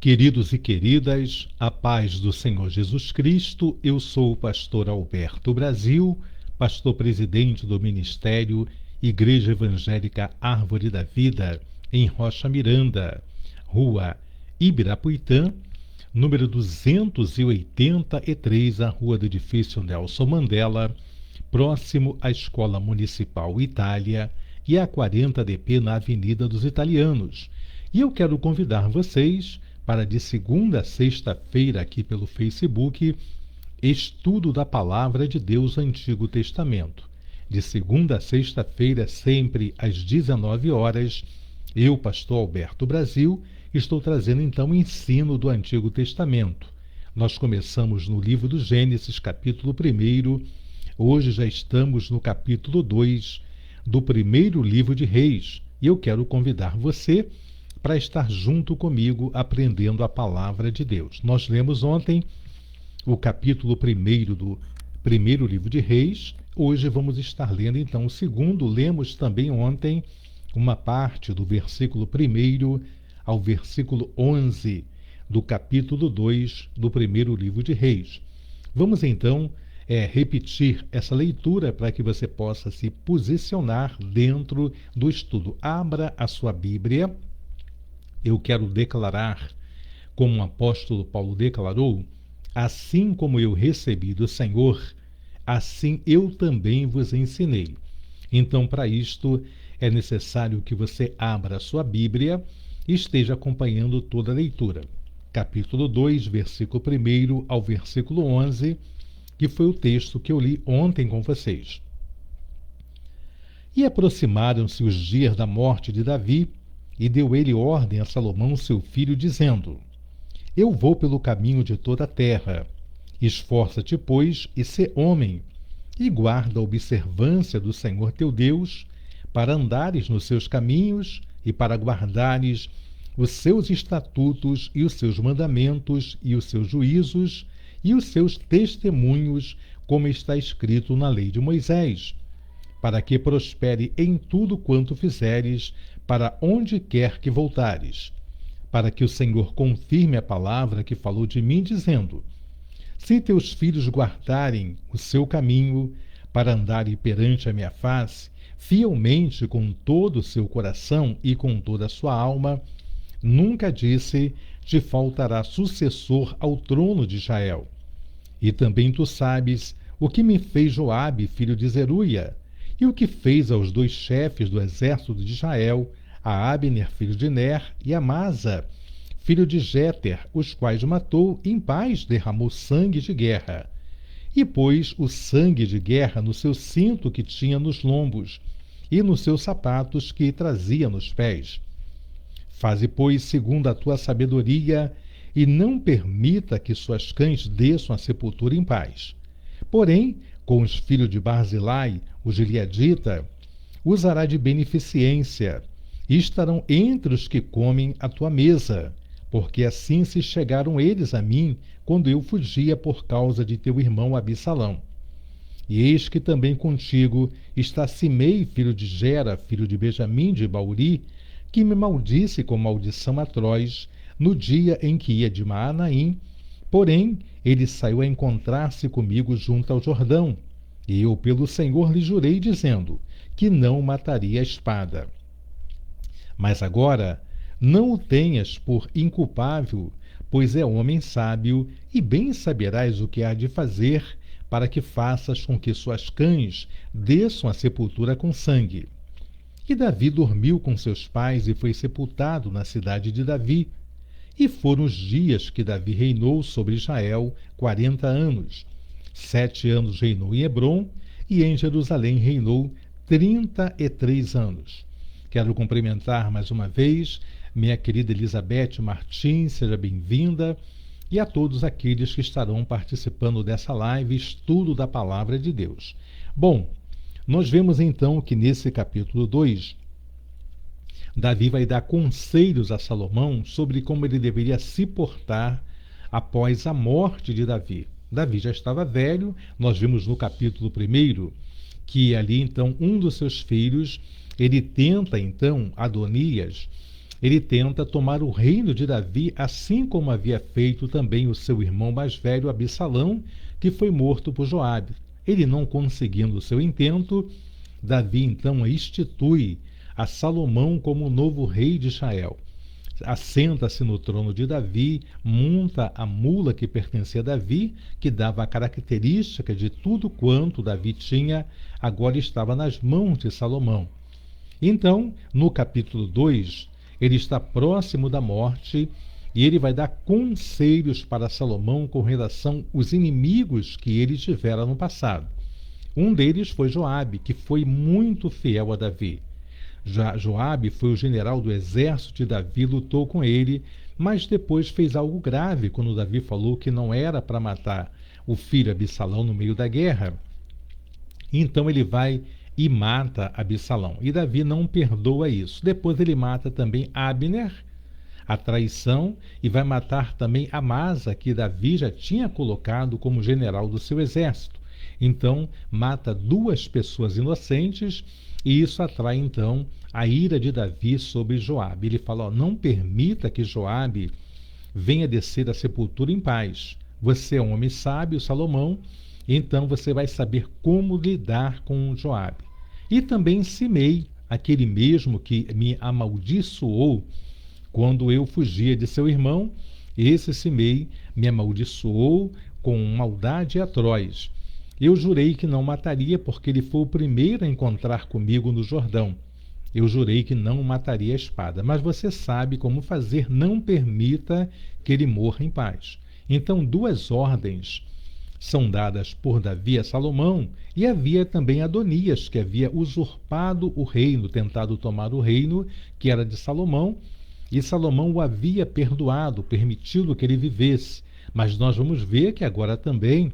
Queridos e queridas, a paz do Senhor Jesus Cristo, eu sou o pastor Alberto Brasil, pastor presidente do Ministério Igreja Evangélica Árvore da Vida, em Rocha Miranda, Rua Ibirapuitã, número 283, a Rua do Edifício Nelson Mandela, próximo à Escola Municipal Itália e a 40DP na Avenida dos Italianos. E eu quero convidar vocês para de segunda a sexta-feira aqui pelo Facebook, estudo da Palavra de Deus Antigo Testamento. De segunda a sexta-feira, sempre às 19 horas, eu, pastor Alberto Brasil, estou trazendo então o ensino do Antigo Testamento. Nós começamos no livro do Gênesis, capítulo 1, hoje já estamos no capítulo 2 do primeiro livro de Reis, e eu quero convidar você para estar junto comigo aprendendo a palavra de Deus. Nós lemos ontem o capítulo 1 do primeiro livro de Reis, hoje vamos estar lendo então o segundo. Lemos também ontem uma parte do versículo 1 ao versículo 11 do capítulo 2 do primeiro livro de Reis. Vamos então repetir essa leitura para que você possa se posicionar dentro do estudo. Abra a sua Bíblia. Eu quero declarar, como o apóstolo Paulo declarou, assim como eu recebi do Senhor, assim eu também vos ensinei. Então, para isto, é necessário que você abra a sua Bíblia e esteja acompanhando toda a leitura. Capítulo 2, versículo 1 ao versículo 11, que foi o texto que eu li ontem com vocês. E aproximaram-se os dias da morte de Davi, e deu ele ordem a Salomão, seu filho, dizendo: Eu vou pelo caminho de toda a terra. Esforça-te, pois, e sê homem, e guarda a observância do Senhor teu Deus, para andares nos seus caminhos e para guardares os seus estatutos e os seus mandamentos e os seus juízos e os seus testemunhos, como está escrito na lei de Moisés, para que prospere em tudo quanto fizeres, para onde quer que voltares, para que o Senhor confirme a palavra que falou de mim, dizendo: Se teus filhos guardarem o seu caminho, para andarem perante a minha face, fielmente com todo o seu coração e com toda a sua alma, nunca disse, te faltará sucessor ao trono de Israel. E também tu sabes o que me fez Joabe, filho de Zeruia, e o que fez aos dois chefes do exército de Israel, a Abner, filho de Ner, e Amasa, filho de Jéter, os quais matou, em paz derramou sangue de guerra. E pôs o sangue de guerra no seu cinto que tinha nos lombos, e nos seus sapatos que trazia nos pés. Faze, pois, segundo a tua sabedoria, e não permita que suas cães desçam à sepultura em paz. Porém, com os filhos de Barzilai, o gileadita, usará de beneficência, e estarão entre os que comem a tua mesa, porque assim se chegaram eles a mim, quando eu fugia por causa de teu irmão Absalão. E eis que também contigo está Simei, filho de Gera, filho de Benjamim de Bauri, que me maldisse com maldição atroz, no dia em que ia de Maanaim, porém ele saiu a encontrar-se comigo junto ao Jordão, e eu pelo Senhor lhe jurei, dizendo que não mataria a espada. Mas agora não o tenhas por inculpável, pois é homem sábio, e bem saberás o que há de fazer, para que faças com que suas cães desçam à sepultura com sangue. E Davi dormiu com seus pais e foi sepultado na cidade de Davi. E foram os dias que Davi reinou sobre Israel 40 anos. 7 anos reinou em Hebrom, e em Jerusalém reinou 33 anos. Quero cumprimentar mais uma vez minha querida Elizabeth Martins, seja bem-vinda, e a todos aqueles que estarão participando dessa live, estudo da Palavra de Deus. Bom, nós vemos então que nesse capítulo 2, Davi vai dar conselhos a Salomão sobre como ele deveria se portar após a morte de Davi. Davi já estava velho, nós vimos no capítulo 1 que ali então um dos seus filhos, ele tenta então, Adonias, ele tenta tomar o reino de Davi, assim como havia feito também o seu irmão mais velho, Absalão, que foi morto por Joabe. Ele não conseguindo o seu intento, Davi então institui a Salomão como novo rei de Israel. Assenta-se no trono de Davi, monta a mula que pertencia a Davi, que dava a característica de tudo quanto Davi tinha, agora estava nas mãos de Salomão. Então, no capítulo 2, ele está próximo da morte e ele vai dar conselhos para Salomão com relação aos inimigos que ele tivera no passado. Um deles foi Joabe, que foi muito fiel a Davi. Joabe foi o general do exército de Davi, lutou com ele, mas depois fez algo grave quando Davi falou que não era para matar o filho Absalão no meio da guerra. Então ele vai e mata Absalão. E Davi não perdoa isso. Depois ele mata também Abner, a traição, e vai matar também Amasa, que Davi já tinha colocado como general do seu exército. Então mata duas pessoas inocentes, e isso atrai então a ira de Davi sobre Joabe. Ele fala, ó, não permita que Joabe venha descer à sepultura em paz. Você é um homem sábio, Salomão, então você vai saber como lidar com Joabe. E também Simei, aquele mesmo que me amaldiçoou quando eu fugia de seu irmão, esse Simei me amaldiçoou com maldade atroz. Eu jurei que não mataria, porque ele foi o primeiro a encontrar comigo no Jordão. Eu jurei que não mataria a espada. Mas você sabe como fazer, não permita que ele morra em paz. Então, duas ordens são dadas por Davi a Salomão, e havia também Adonias, que havia usurpado o reino, tentado tomar o reino que era de Salomão, e Salomão o havia perdoado, permitido que ele vivesse. Mas nós vamos ver que agora também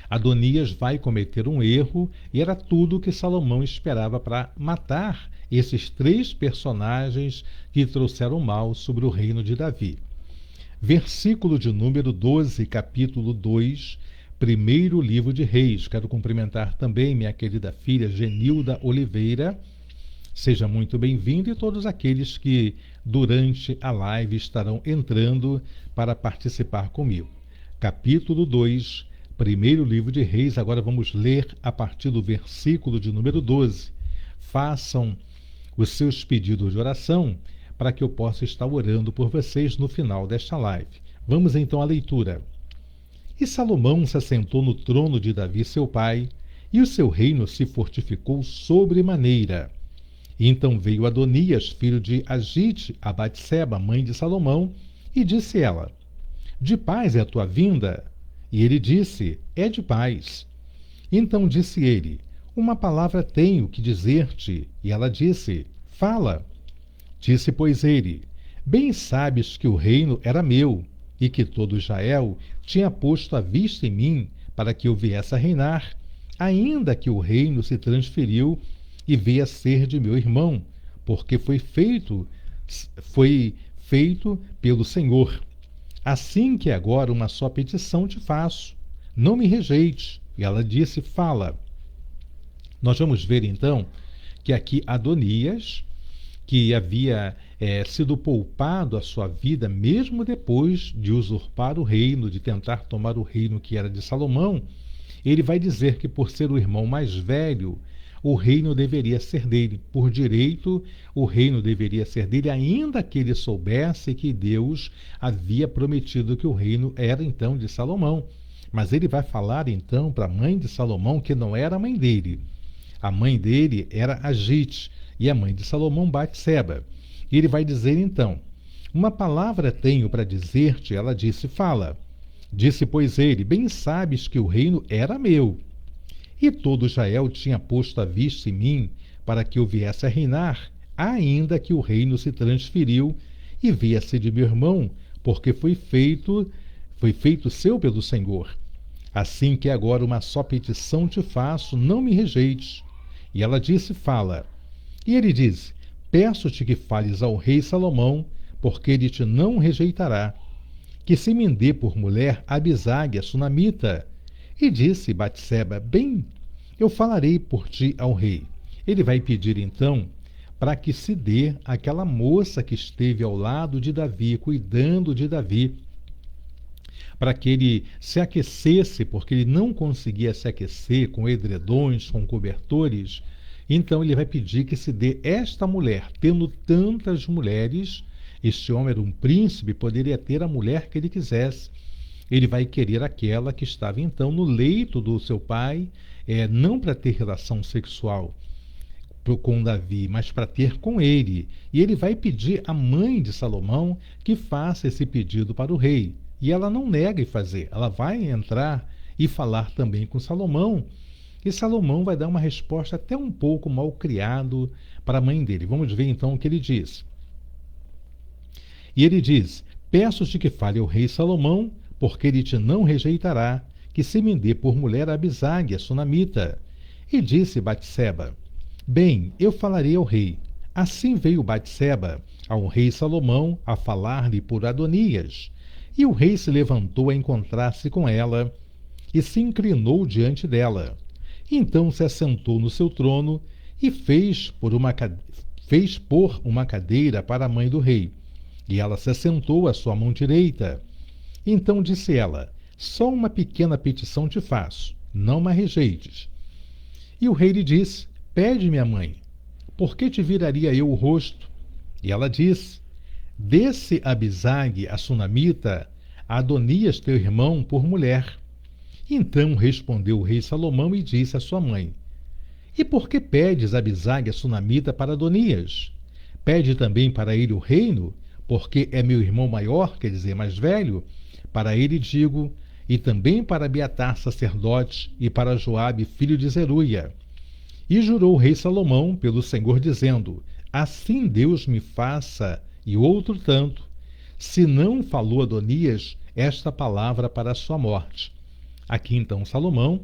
Adonias vai cometer um erro, e era tudo o que Salomão esperava para matar esses três personagens que trouxeram mal sobre o reino de Davi. Versículo de número 12, capítulo 2, primeiro livro de Reis. Quero cumprimentar também minha querida filha Genilda Oliveira. Seja muito bem-vindo, e todos aqueles que durante a live estarão entrando para participar comigo. Capítulo 2, primeiro livro de Reis. Agora vamos ler a partir do versículo de número 12. Façam os seus pedidos de oração para que eu possa estar orando por vocês no final desta live. Vamos então à leitura. E Salomão se assentou no trono de Davi, seu pai, e o seu reino se fortificou sobremaneira. E então veio Adonias, filho de Agite, a Batseba, mãe de Salomão, e disse ela, de paz é a tua vinda? E ele disse, é de paz. Então disse ele, uma palavra tenho que dizer-te. E ela disse, fala. Disse, pois ele, bem sabes que o reino era meu, e que todo Israel tinha posto a vista em mim para que eu viesse a reinar, ainda que o reino se transferiu e veio a ser de meu irmão, porque foi feito pelo Senhor. Assim que agora uma só petição te faço, não me rejeite. E ela disse, fala. Nós vamos ver então que aqui Adonias, que havia sido poupado a sua vida, mesmo depois de usurpar o reino, de tentar tomar o reino que era de Salomão, ele vai dizer que por ser o irmão mais velho, o reino deveria ser dele. Por direito, o reino deveria ser dele, ainda que ele soubesse que Deus havia prometido que o reino era então de Salomão. Mas ele vai falar então para a mãe de Salomão que não era a mãe dele. A mãe dele era Agite, e a mãe de Salomão, Batseba. E ele vai dizer então, uma palavra tenho para dizer-te. Ela disse, fala. Disse, pois ele, bem sabes que o reino era meu, e todo Israel tinha posto a vista em mim para que eu viesse a reinar, ainda que o reino se transferiu e viesse de meu irmão, porque foi feito seu pelo Senhor. Assim que agora uma só petição te faço, não me rejeites. E ela disse, fala. E ele disse, peço-te que fales ao rei Salomão, porque ele te não rejeitará, que se me dê por mulher Abisague, a sunamita. E disse Batseba, bem, eu falarei por ti ao rei. Ele vai pedir então para que se dê aquela moça que esteve ao lado de Davi, cuidando de Davi, para que ele se aquecesse, porque ele não conseguia se aquecer com edredões, com cobertores. Então ele vai pedir que se dê esta mulher. Tendo tantas mulheres, este homem era um príncipe, poderia ter a mulher que ele quisesse. Ele vai querer aquela que estava então no leito do seu pai, não para ter relação sexual com Davi, mas para ter com ele. E ele vai pedir à mãe de Salomão que faça esse pedido para o rei. E ela não nega em fazer, ela vai entrar e falar também com Salomão. E Salomão vai dar uma resposta até um pouco mal criado para a mãe dele. Vamos ver então o que ele diz. E ele diz: peço-te que fale ao rei Salomão, porque ele te não rejeitará, que se me dê por mulher Abisague, a sunamita. E disse Batseba: bem, eu falarei ao rei. Assim veio Batseba ao rei Salomão a falar-lhe por Adonias. E o rei se levantou a encontrar-se com ela e se inclinou diante dela. Então se assentou no seu trono e fez pôr uma cadeira para a mãe do rei. E ela se assentou à sua mão direita. Então disse ela: só uma pequena petição te faço, não me rejeites. E o rei lhe disse: pede, minha mãe, por que te viraria eu o rosto? E ela disse: desse Abisague, a sunamita, a Adonias, teu irmão, por mulher. Então respondeu o rei Salomão e disse à sua mãe: e por que pedes Abisague, a sunamita, para Adonias? Pede também para ele o reino, porque é meu irmão maior, quer dizer, mais velho. Para ele digo, e também para Abiatar, sacerdote, e para Joabe, filho de Zeruia. E jurou o rei Salomão pelo Senhor, dizendo: assim Deus me faça, e outro tanto, se não falou Adonias esta palavra para a sua morte. Aqui então Salomão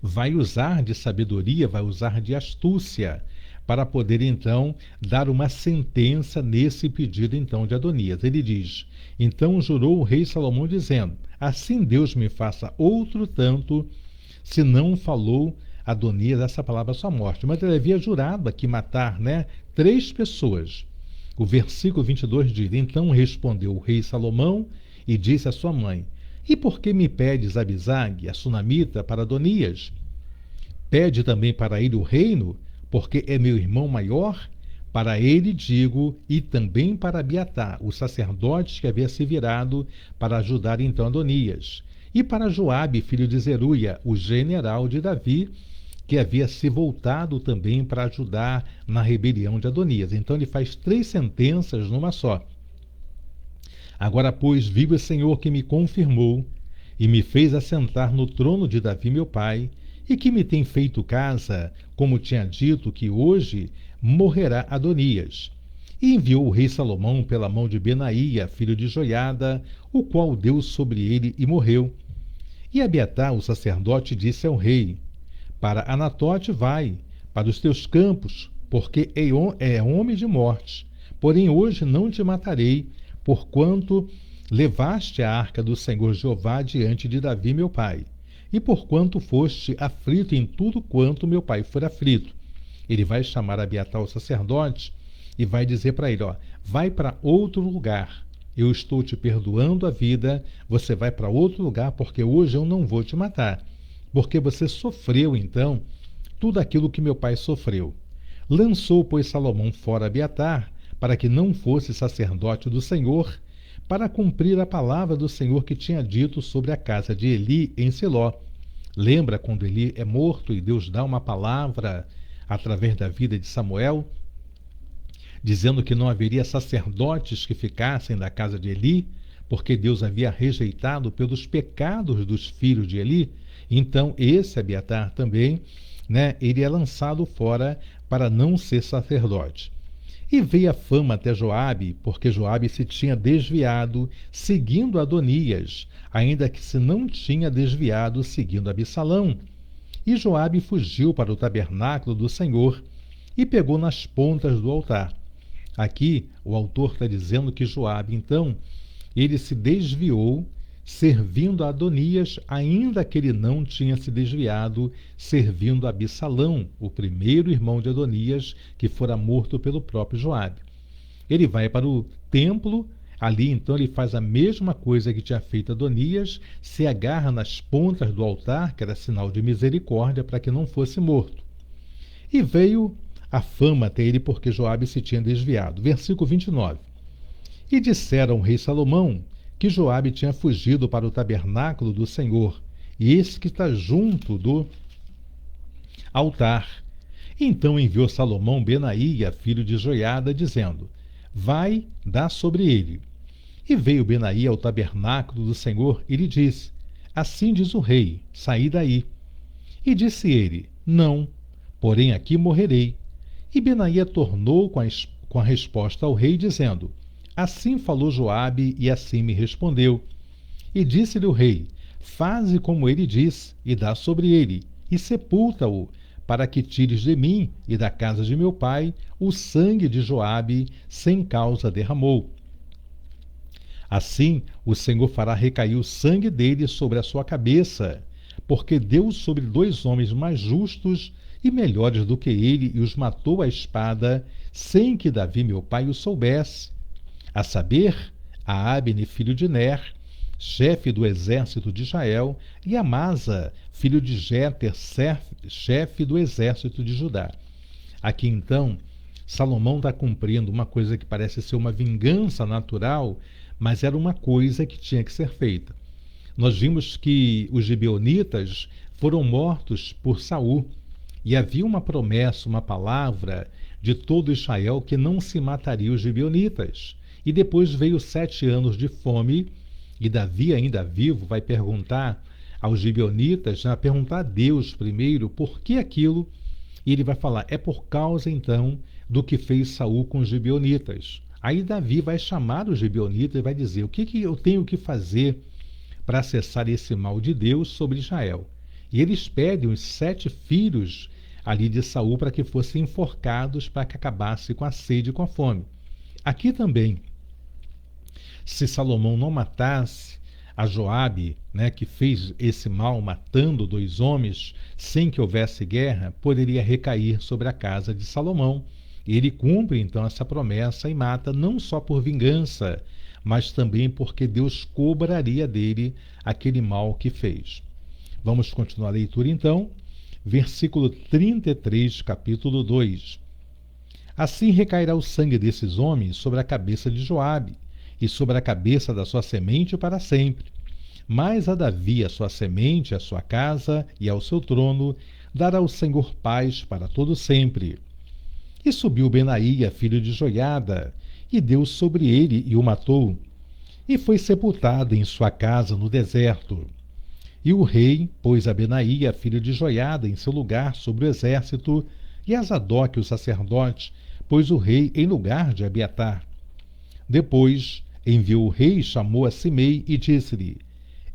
vai usar de sabedoria, vai usar de astúcia, para poder então dar uma sentença nesse pedido então de Adonias. Ele diz: então jurou o rei Salomão dizendo: assim Deus me faça outro tanto, se não falou Adonias essa palavra à sua morte. Mas ele havia jurado aqui matar, 3 pessoas. O versículo 22 diz: então respondeu o rei Salomão e disse à sua mãe: e por que me pedes Abisague, a sunamita, para Adonias? Pede também para ele o reino, porque é meu irmão maior. Para ele digo, e também para Abiatar, o sacerdote que havia se virado para ajudar então Adonias. E para Joabe, filho de Zeruia, o general de Davi, que havia se voltado também para ajudar na rebelião de Adonias. Então ele faz 3 sentenças numa só. Agora, pois, vive o Senhor que me confirmou e me fez assentar no trono de Davi, meu pai, e que me tem feito casa, como tinha dito que hoje morrerá Adonias. E enviou o rei Salomão pela mão de Benaía, filho de Joiada, o qual deu sobre ele e morreu. E Abiatar, o sacerdote, disse ao rei: para Anatote vai, para os teus campos, porque é homem de morte. Porém hoje não te matarei, porquanto levaste a arca do Senhor Jeová diante de Davi, meu pai, e porquanto foste aflito em tudo quanto meu pai for aflito. Ele vai chamar Abiatar, o sacerdote, e vai dizer para ele: vai para outro lugar. Eu estou te perdoando a vida, você vai para outro lugar, porque hoje eu não vou te matar. Porque você sofreu, então, tudo aquilo que meu pai sofreu. Lançou, pois, Salomão fora Abiatar, para que não fosse sacerdote do Senhor, para cumprir a palavra do Senhor que tinha dito sobre a casa de Eli em Siló. Lembra quando Eli é morto e Deus dá uma palavra através da vida de Samuel, dizendo que não haveria sacerdotes que ficassem da casa de Eli, porque Deus havia rejeitado pelos pecados dos filhos de Eli? Então esse Abiatar também, ele é lançado fora para não ser sacerdote. E veio a fama até Joabe, porque Joabe se tinha desviado seguindo Adonias, ainda que se não tinha desviado seguindo Absalão. E Joabe fugiu para o tabernáculo do Senhor e pegou nas pontas do altar. Aqui o autor está dizendo que Joabe, então, ele se desviou servindo a Adonias, ainda que ele não tinha se desviado, servindo a Absalão, o primeiro irmão de Adonias, que fora morto pelo próprio Joabe. Ele vai para o templo, ali então ele faz a mesma coisa que tinha feito Adonias, se agarra nas pontas do altar, que era sinal de misericórdia, para que não fosse morto. E veio a fama até ele porque Joabe se tinha desviado. Versículo 29. E disseram ao rei Salomão que Joabe tinha fugido para o tabernáculo do Senhor, e esse que está junto do altar. Então enviou Salomão Benaía, filho de Joiada, dizendo: vai, dá sobre ele. E veio Benaía ao tabernáculo do Senhor e lhe disse: assim diz o rei, saí daí. E disse ele: não, porém aqui morrerei. E Benaía tornou com a resposta ao rei, dizendo: assim falou Joabe e assim me respondeu. E disse-lhe o rei: faze como ele diz, e dá sobre ele, e sepulta-o, para que tires de mim e da casa de meu pai o sangue de Joabe, sem causa derramou. Assim o Senhor fará recair o sangue dele sobre a sua cabeça, porque deu sobre 2 homens mais justos e melhores do que ele, e os matou à espada, sem que Davi meu pai o soubesse, a saber, a Abne, filho de Ner, chefe do exército de Israel, e Amasa, filho de Jéter, chefe do exército de Judá. Aqui então, Salomão está cumprindo uma coisa que parece ser uma vingança natural, mas era uma coisa que tinha que ser feita. Nós vimos que os gibeonitas foram mortos por Saul, e havia uma promessa, uma palavra de todo Israel que não se mataria os gibeonitas. E depois veio 7 anos de fome, e Davi, ainda vivo, vai perguntar aos gibeonitas, vai perguntar a Deus primeiro por que aquilo, e ele vai falar: é por causa então do que fez Saul com os gibeonitas. Aí Davi vai chamar os gibeonitas e vai dizer: o que eu tenho que fazer para cessar esse mal de Deus sobre Israel? E eles pedem os 7 filhos ali de Saul para que fossem enforcados, para que acabasse com a sede e com a fome. Aqui também, se Salomão não matasse a Joabe, que fez esse mal matando 2 homens sem que houvesse guerra, poderia recair sobre a casa de Salomão. E ele cumpre então essa promessa e mata não só por vingança, mas também porque Deus cobraria dele aquele mal que fez. Vamos continuar a leitura então. Versículo 33, capítulo 2. Assim recairá o sangue desses homens sobre a cabeça de Joabe, e sobre a cabeça da sua semente para sempre. Mas a Davi, a sua semente, a sua casa e ao seu trono, dará o Senhor paz para todo sempre. E subiu Benaía, filho de Joiada, e deu sobre ele e o matou, e foi sepultado em sua casa no deserto. E o rei pôs a Benaía, filho de Joiada, em seu lugar sobre o exército, e a Zadok, o sacerdote, pôs o rei em lugar de Abiatar. Depois enviou o rei, chamou a Simei e disse-lhe: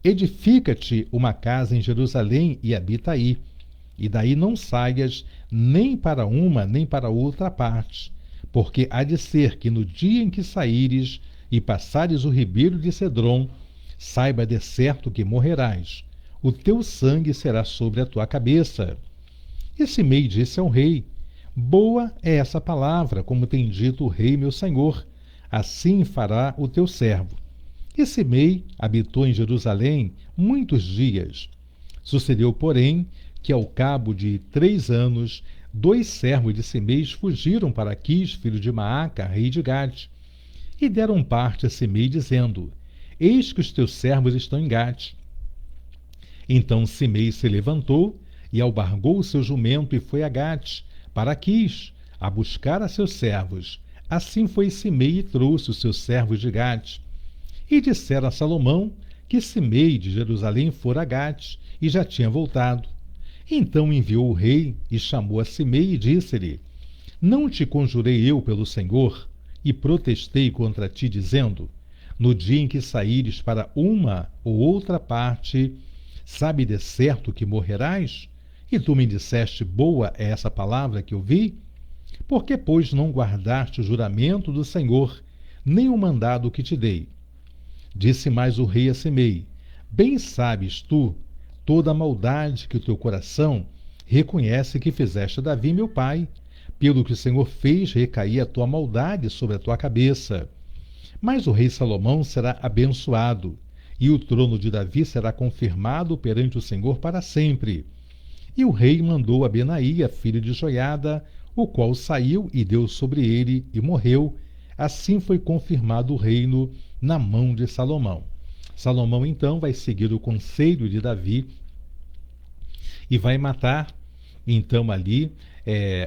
edifica-te uma casa em Jerusalém e habita aí, e daí não saias nem para uma nem para outra parte, porque há de ser que no dia em que saíres e passares o ribeiro de Cedrom, saiba de certo que morrerás, o teu sangue será sobre a tua cabeça. E Simei disse ao rei: boa é essa palavra, como tem dito o rei meu senhor, assim fará o teu servo. E Simei habitou em Jerusalém muitos dias. Sucedeu, porém, que ao cabo de 3 anos, 2 servos de Simei fugiram para Quis, filho de Maaca, rei de Gade, e deram parte a Simei, dizendo: eis que os teus servos estão em Gade. Então Simei se levantou e albargou o seu jumento e foi a Gade, para Quis, a buscar a seus servos. Assim foi Simei e trouxe os seus servos de Gade. E disseram a Salomão que Simei de Jerusalém fora a Gade e já tinha voltado. Então enviou o rei e chamou a Simei e disse-lhe: não te conjurei eu pelo Senhor e protestei contra ti, dizendo: no dia em que saíres para uma ou outra parte, sabe de certo que morrerás? E tu me disseste: boa é essa palavra que ouvi? Por que, pois, não guardaste o juramento do Senhor, nem o mandado que te dei? Disse mais o rei a Simei: Bem sabes tu toda a maldade que o teu coração reconhece que fizeste a Davi, meu pai, pelo que o Senhor fez recair a tua maldade sobre a tua cabeça. Mas o rei Salomão será abençoado, e o trono de Davi será confirmado perante o Senhor para sempre. E o rei mandou a Benaía, filho de Joiada, o qual saiu e deu sobre ele e morreu. Assim foi confirmado o reino na mão de Salomão. Salomão então vai seguir o conselho de Davi e vai matar então ali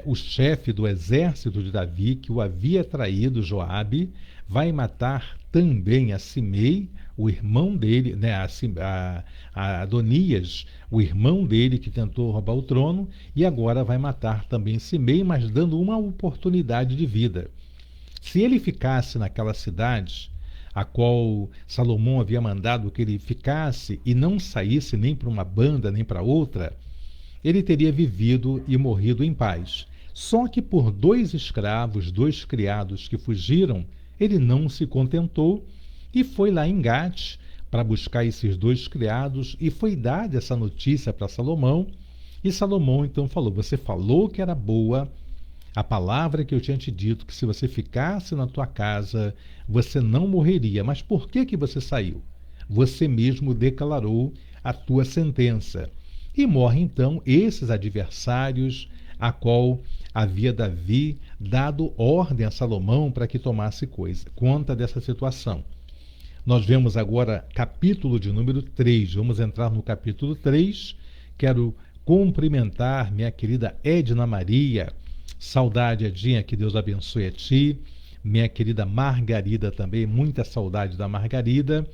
o chefe do exército de Davi, que o havia traído, Joabe. Vai matar também a Simei, o irmão dele, né, a Adonias, o irmão dele que tentou roubar o trono, e agora vai matar também Simei, mas dando uma oportunidade de vida. Se ele ficasse naquela cidade, a qual Salomão havia mandado que ele ficasse e não saísse nem para uma banda nem para outra, ele teria vivido e morrido em paz. Só que por 2 escravos, 2 criados que fugiram, ele não se contentou e foi lá em Gate para buscar esses 2 criados, e foi dada essa notícia para Salomão. E Salomão então falou: você falou que era boa a palavra que eu tinha te dito, que se você ficasse na tua casa, você não morreria. Mas por que você saiu? Você mesmo declarou a tua sentença. E morre então esses adversários a qual havia Davi dado ordem a Salomão para que tomasse conta dessa situação. Nós vemos agora capítulo de número 3. Vamos entrar no capítulo 3. Quero cumprimentar minha querida Edna Maria. Saudade, Edinha, que Deus abençoe a ti. Minha querida Margarida também, muita saudade da Margarida.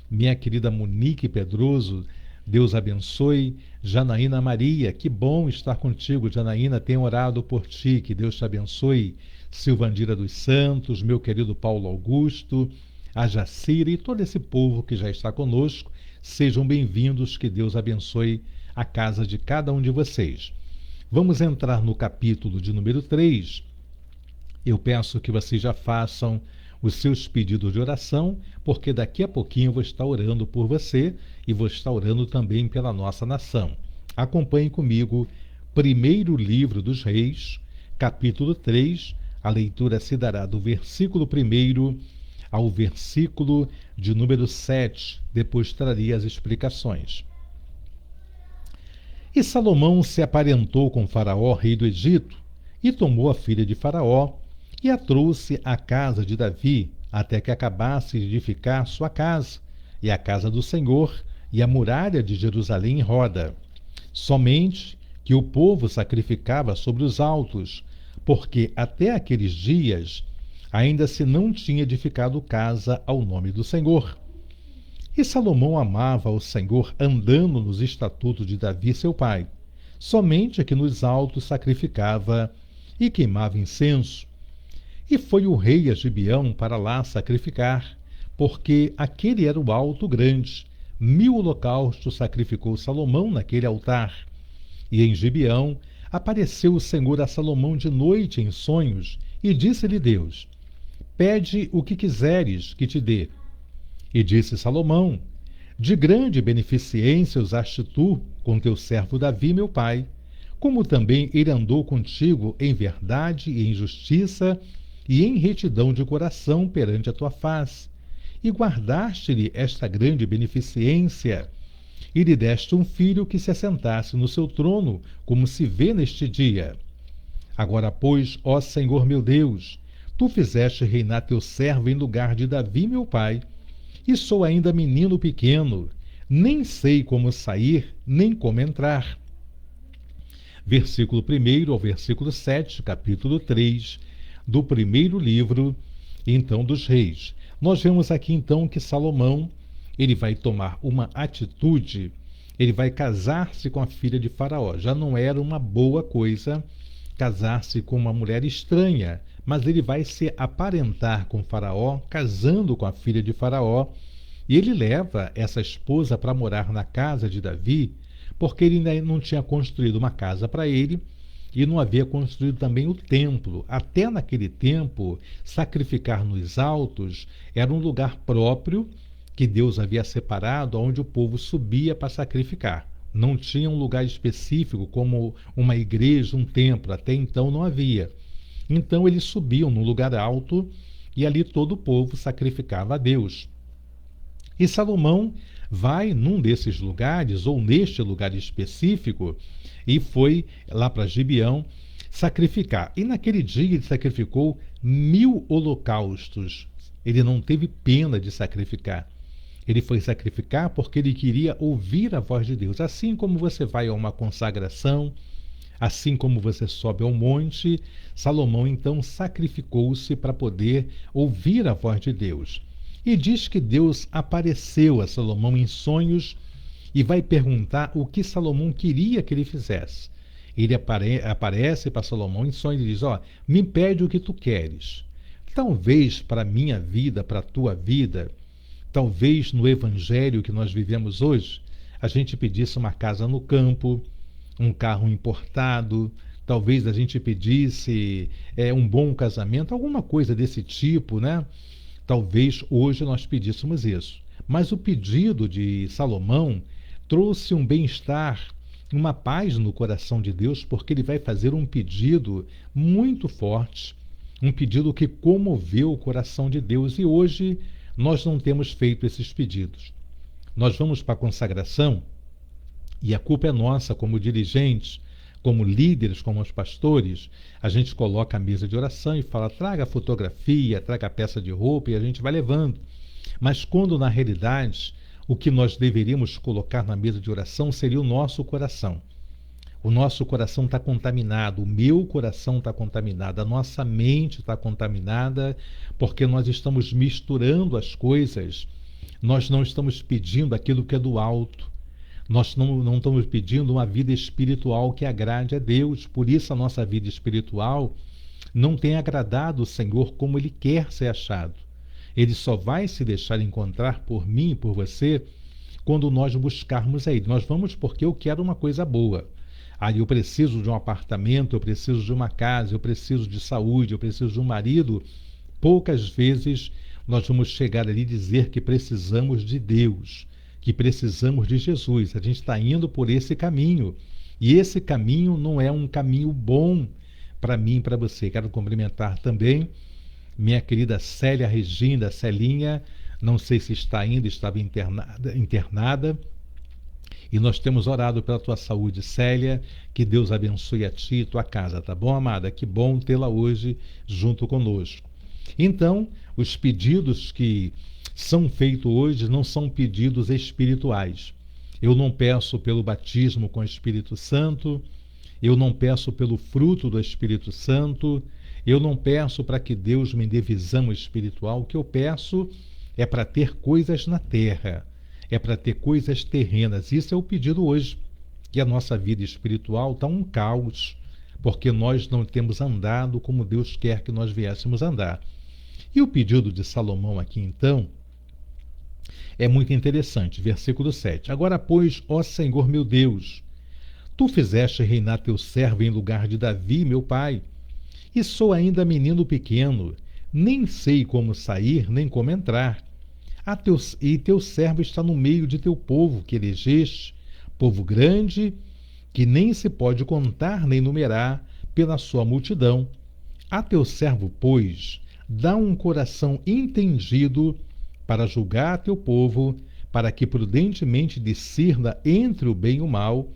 Minha querida Monique Pedroso, Deus abençoe. Janaína Maria, que bom estar contigo, Janaína, tenho orado por ti, que Deus te abençoe. Silvandira dos Santos, meu querido Paulo Augusto, a Jacira e todo esse povo que já está conosco, sejam bem-vindos, que Deus abençoe a casa de cada um de vocês. Vamos entrar no capítulo de número 3. Eu peço que vocês já façam os seus pedidos de oração, porque daqui a pouquinho eu vou estar orando por você e vou estar orando também pela nossa nação. Acompanhe comigo, primeiro livro dos Reis, capítulo 3, a leitura se dará do versículo 1 ao versículo de número 7, depois traria as explicações. E Salomão se aparentou com Faraó, rei do Egito, e tomou a filha de Faraó, e a trouxe à casa de Davi, até que acabasse de edificar sua casa, e a casa do Senhor, e a muralha de Jerusalém em roda. Somente que o povo sacrificava sobre os altos, porque até aqueles dias ainda se não tinha edificado casa ao nome do Senhor. E Salomão amava o Senhor andando nos estatutos de Davi seu pai, somente que nos altos sacrificava e queimava incenso. E foi o rei a Gibeão para lá sacrificar, porque aquele era o alto grande. 1000 holocaustos sacrificou Salomão naquele altar. E em Gibeão apareceu o Senhor a Salomão de noite em sonhos, e disse-lhe Deus: pede o que quiseres que te dê. E disse Salomão: de grande beneficência usaste tu com teu servo Davi, meu pai, como também ele andou contigo em verdade e em justiça e em retidão de coração perante a tua face, e guardaste-lhe esta grande beneficência, e lhe deste um filho que se assentasse no seu trono, como se vê neste dia. Agora, pois, ó Senhor meu Deus, tu fizeste reinar teu servo em lugar de Davi, meu pai, e sou ainda menino pequeno, nem sei como sair, nem como entrar. Versículo 1 ao versículo 7, capítulo 3, do primeiro livro, então, dos Reis. Nós vemos aqui, então, que Salomão, ele vai tomar uma atitude, ele vai casar-se com a filha de Faraó. Já não era uma boa coisa casar-se com uma mulher estranha, mas ele vai se aparentar com Faraó, casando com a filha de Faraó, e ele leva essa esposa para morar na casa de Davi, porque ele ainda não tinha construído uma casa para ele, e não havia construído também o templo. Até naquele tempo, sacrificar nos altos era um lugar próprio que Deus havia separado, onde o povo subia para sacrificar. Não tinha um lugar específico como uma igreja, um templo, até então não havia. Então eles subiam num lugar alto e ali todo o povo sacrificava a Deus. E Salomão vai num desses lugares, ou neste lugar específico, e foi lá para Gibeão sacrificar. E naquele dia ele sacrificou 1000 holocaustos. Ele não teve pena de sacrificar. Ele foi sacrificar porque ele queria ouvir a voz de Deus. Assim como você vai a uma consagração, assim como você sobe ao monte, Salomão então sacrificou-se para poder ouvir a voz de Deus. E diz que Deus apareceu a Salomão em sonhos e vai perguntar o que Salomão queria que ele fizesse. Ele aparece para Salomão em sonhos e diz: me pede o que tu queres. Talvez para a minha vida, para a tua vida, talvez no evangelho que nós vivemos hoje, a gente pedisse uma casa no campo, um carro importado, talvez a gente pedisse um bom casamento, alguma coisa desse tipo, né? Talvez hoje nós pedíssemos isso. Mas o pedido de Salomão trouxe um bem-estar, uma paz no coração de Deus, porque ele vai fazer um pedido muito forte, um pedido que comoveu o coração de Deus. E hoje nós não temos feito esses pedidos. Nós vamos para a consagração e a culpa é nossa como dirigentes, como líderes, como os pastores. A gente coloca a mesa de oração e fala: traga a fotografia, traga a peça de roupa, e a gente vai levando. Mas quando na realidade o que nós deveríamos colocar na mesa de oração seria o nosso coração. O nosso coração está contaminado, o meu coração está contaminado, a nossa mente está contaminada, porque nós estamos misturando as coisas. Nós não estamos pedindo aquilo que é do alto. Nós não estamos pedindo uma vida espiritual que agrade a Deus. Por isso a nossa vida espiritual não tem agradado o Senhor como Ele quer ser achado. Ele só vai se deixar encontrar por mim e por você quando nós buscarmos a Ele. Nós vamos porque eu quero uma coisa boa. Eu preciso de um apartamento, eu preciso de uma casa, eu preciso de saúde, eu preciso de um marido. Poucas vezes nós vamos chegar ali e dizer que precisamos de Deus, que precisamos de Jesus. A gente está indo por esse caminho. E esse caminho não é um caminho bom para mim e para você. Quero cumprimentar também minha querida Célia Regina, Celinha, não sei se está ainda, estava internada. E nós temos orado pela tua saúde, Célia, que Deus abençoe a ti e tua casa, tá bom, amada? Que bom tê-la hoje junto conosco. Então, os pedidos que são feitos hoje não são pedidos espirituais. Eu não peço pelo batismo com o Espírito Santo, eu não peço pelo fruto do Espírito Santo, eu não peço para que Deus me dê visão espiritual. O que eu peço é para ter coisas na terra, é para ter coisas terrenas. Isso é o pedido hoje. E a nossa vida espiritual está um caos, porque nós não temos andado como Deus quer que nós viéssemos andar. E o pedido de Salomão aqui, então, é muito interessante. Versículo 7. Agora, pois, ó Senhor meu Deus, tu fizeste reinar teu servo em lugar de Davi, meu pai, e sou ainda menino pequeno, nem sei como sair, nem como entrar. E teu servo está no meio de teu povo que elegeste, povo grande, que nem se pode contar nem numerar pela sua multidão. A teu servo, pois, dá um coração entendido para julgar a teu povo, para que prudentemente discirna entre o bem e o mal,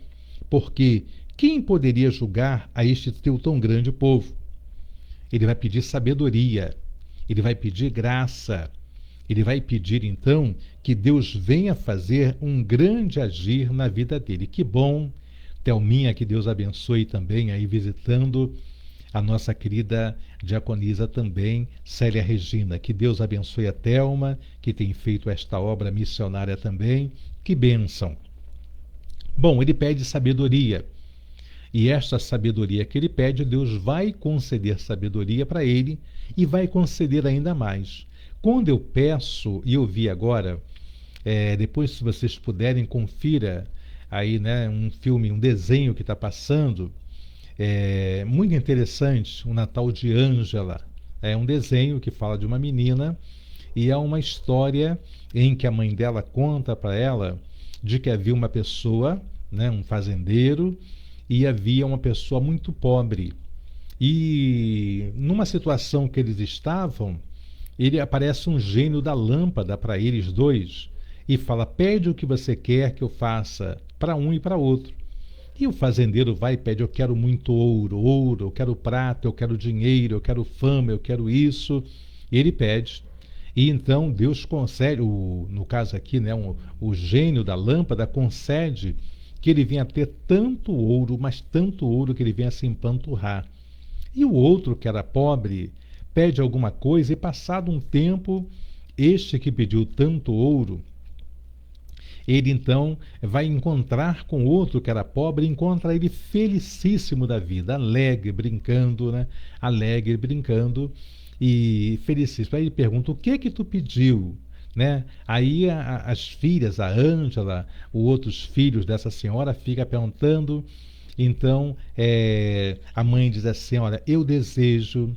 porque quem poderia julgar a este teu tão grande povo? Ele vai pedir sabedoria, ele vai pedir graça, ele vai pedir então que Deus venha fazer um grande agir na vida dele. Que bom, Thelminha, que Deus abençoe também aí visitando a nossa querida diaconisa também, Célia Regina. Que Deus abençoe a Thelma, que tem feito esta obra missionária também. Que bênção. Bom, ele pede sabedoria. E esta sabedoria que ele pede, Deus vai conceder sabedoria para ele e vai conceder ainda mais. Quando eu peço, e eu vi agora, depois se vocês puderem, confira aí, né, um filme, um desenho que está passando, muito interessante, o Natal de Ângela. É um desenho que fala de uma menina e é uma história em que a mãe dela conta para ela de que havia uma pessoa, né, um fazendeiro, e havia uma pessoa muito pobre. E numa situação que eles estavam, ele aparece um gênio da lâmpada para eles dois e fala: pede o que você quer que eu faça para um e para outro. E o fazendeiro vai e pede: eu quero muito ouro, eu quero prata, eu quero dinheiro, eu quero fama, eu quero isso. E ele pede. E então Deus concede, no caso aqui, né, o gênio da lâmpada concede que ele venha ter tanto ouro, mas tanto ouro que ele venha se empanturrar. E o outro, que era pobre, pede alguma coisa e, passado um tempo, este que pediu tanto ouro, ele então vai encontrar com outro que era pobre, encontra ele felicíssimo da vida, alegre, brincando, né? Alegre, brincando e felicíssimo. Aí ele pergunta: o que que tu pediu? Né? Aí as filhas, a Ângela, os outros filhos dessa senhora, ficam perguntando. Então a mãe diz assim: olha, eu desejo,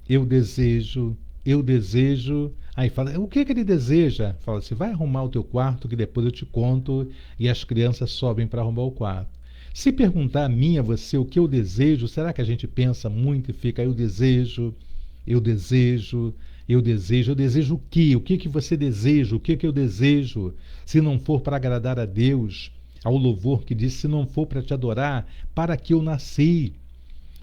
eu desejo, eu desejo. Aí fala: o que que ele deseja? Fala assim: vai arrumar o teu quarto que depois eu te conto. E as crianças sobem para arrumar o quarto. Se perguntar a mim, a você, o que eu desejo, será que a gente pensa muito e fica: eu desejo, eu desejo, eu desejo, eu desejo o quê? O que que você deseja? O que que eu desejo? Se não for para agradar a Deus, ao louvor que diz: se não for para te adorar, para que eu nasci?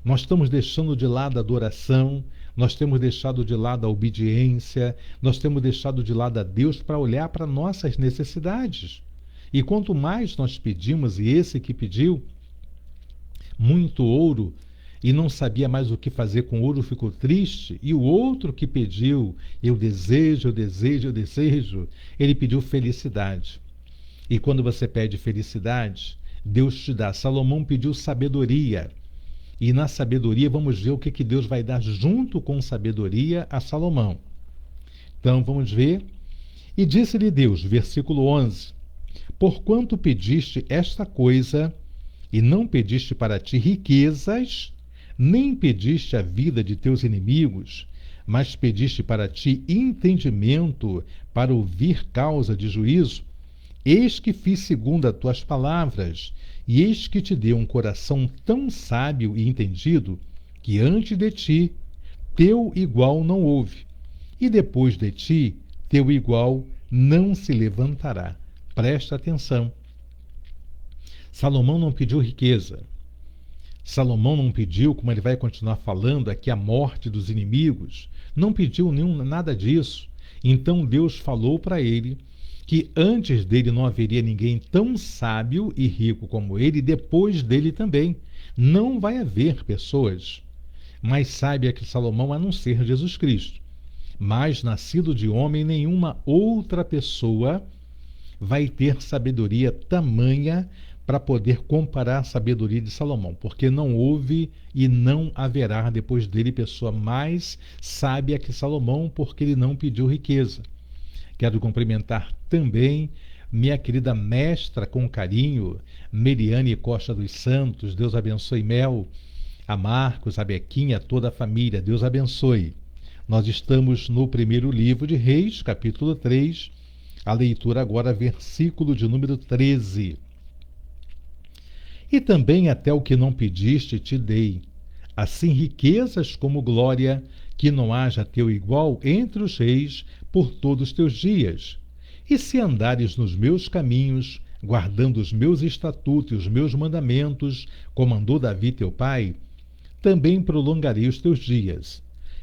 Nós estamos deixando de lado a adoração, nós temos deixado de lado a obediência, nós temos deixado de lado a Deus para olhar para nossas necessidades. E quanto mais nós pedimos, e esse que pediu muito ouro e não sabia mais o que fazer com o ouro ficou triste, e o outro que pediu: eu desejo, eu desejo, eu desejo, ele pediu felicidade. E quando você pede felicidade, Deus te dá. Salomão pediu sabedoria. E na sabedoria, vamos ver o que Deus vai dar junto com sabedoria a Salomão. Então, vamos ver. E disse-lhe Deus, versículo 11: porquanto pediste esta coisa, e não pediste para ti riquezas, nem pediste a vida de teus inimigos, mas pediste para ti entendimento para ouvir causa de juízo, eis que fiz segundo as tuas palavras, e eis que te dei um coração tão sábio e entendido, que antes de ti teu igual não houve, e depois de ti teu igual não se levantará. Presta atenção. Salomão não pediu riqueza. Salomão não pediu, como ele vai continuar falando aqui, a morte dos inimigos. Não pediu nada disso. Então Deus falou para ele que antes dele não haveria ninguém tão sábio e rico como ele, e depois dele também. Não vai haver pessoas mais sábias que Salomão, a não ser Jesus Cristo. Mas nascido de homem, nenhuma outra pessoa vai ter sabedoria tamanha para poder comparar a sabedoria de Salomão, porque não houve e não haverá depois dele pessoa mais sábia que Salomão, porque ele não pediu riqueza. Quero cumprimentar também minha querida mestra com carinho, Meriane Costa dos Santos. Deus abençoe, Mel, a Marcos, a Bequinha, a toda a família. Deus abençoe. Nós estamos no primeiro livro de Reis, capítulo 3, a leitura agora, versículo de número 13. E também até o que não pediste te dei, assim riquezas como glória, que não haja teu igual entre os reis por todos os teus dias. E se andares nos meus caminhos, guardando os meus estatutos e os meus mandamentos, como andou Davi teu pai, também prolongarei os teus dias.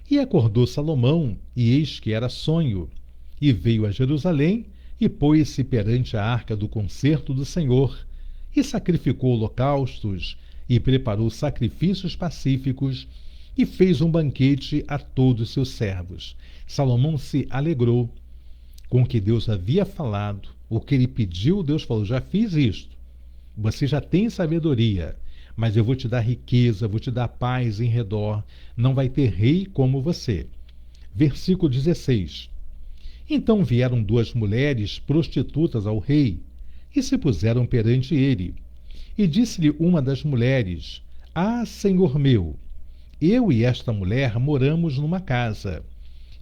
E acordou Salomão, e eis que era sonho, e veio a Jerusalém, e pôs-se perante a arca do concerto do Senhor, e sacrificou holocaustos, e preparou sacrifícios pacíficos, e fez um banquete a todos os seus servos. Salomão se alegrou com o que Deus havia falado, o que ele pediu. Deus falou: já fiz isto, você já tem sabedoria, mas eu vou te dar riqueza, vou te dar paz em redor, não vai ter rei como você. Versículo 16. Então vieram duas mulheres prostitutas ao rei, e se puseram perante ele. E disse-lhe uma das mulheres: ah, senhor meu, eu e esta mulher moramos numa casa,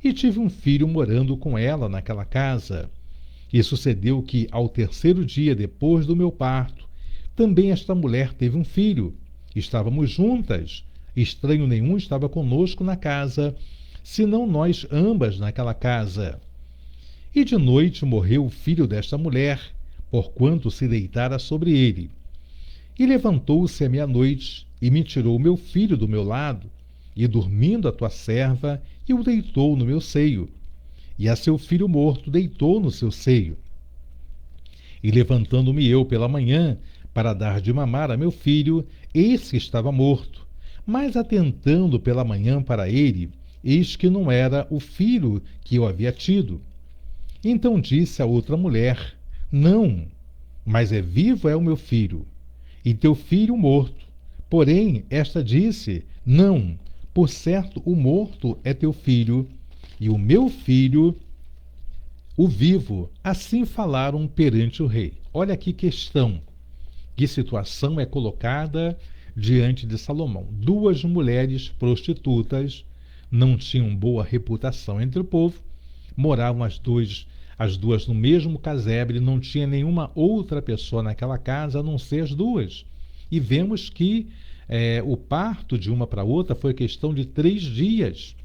e tive um filho morando com ela naquela casa. E sucedeu que, ao terceiro dia depois do meu parto, também esta mulher teve um filho. Estávamos juntas, estranho nenhum estava conosco na casa, senão nós ambas naquela casa. E de noite morreu o filho desta mulher, porquanto se deitara sobre ele. E levantou-se à meia-noite, e me tirou meu filho do meu lado, e dormindo a tua serva, e o deitou no meu seio. E a seu filho morto deitou no seu seio. E levantando-me eu pela manhã, para dar de mamar a meu filho, eis que estava morto. Mas atentando pela manhã para ele, eis que não era o filho que eu havia tido. Então disse a outra mulher: Não, mas é vivo é o meu filho, e teu filho morto. Porém, esta disse: Não, por certo o morto é teu filho, e o meu filho, o vivo. Assim falaram perante o rei. Olha que questão, que situação é colocada diante de Salomão. Duas mulheres prostitutas, não tinham boa reputação entre o povo, moravam as duas no mesmo casebre, não tinha nenhuma outra pessoa naquela casa a não ser as duas. E vemos que o parto de uma para outra foi questão de 3 dias.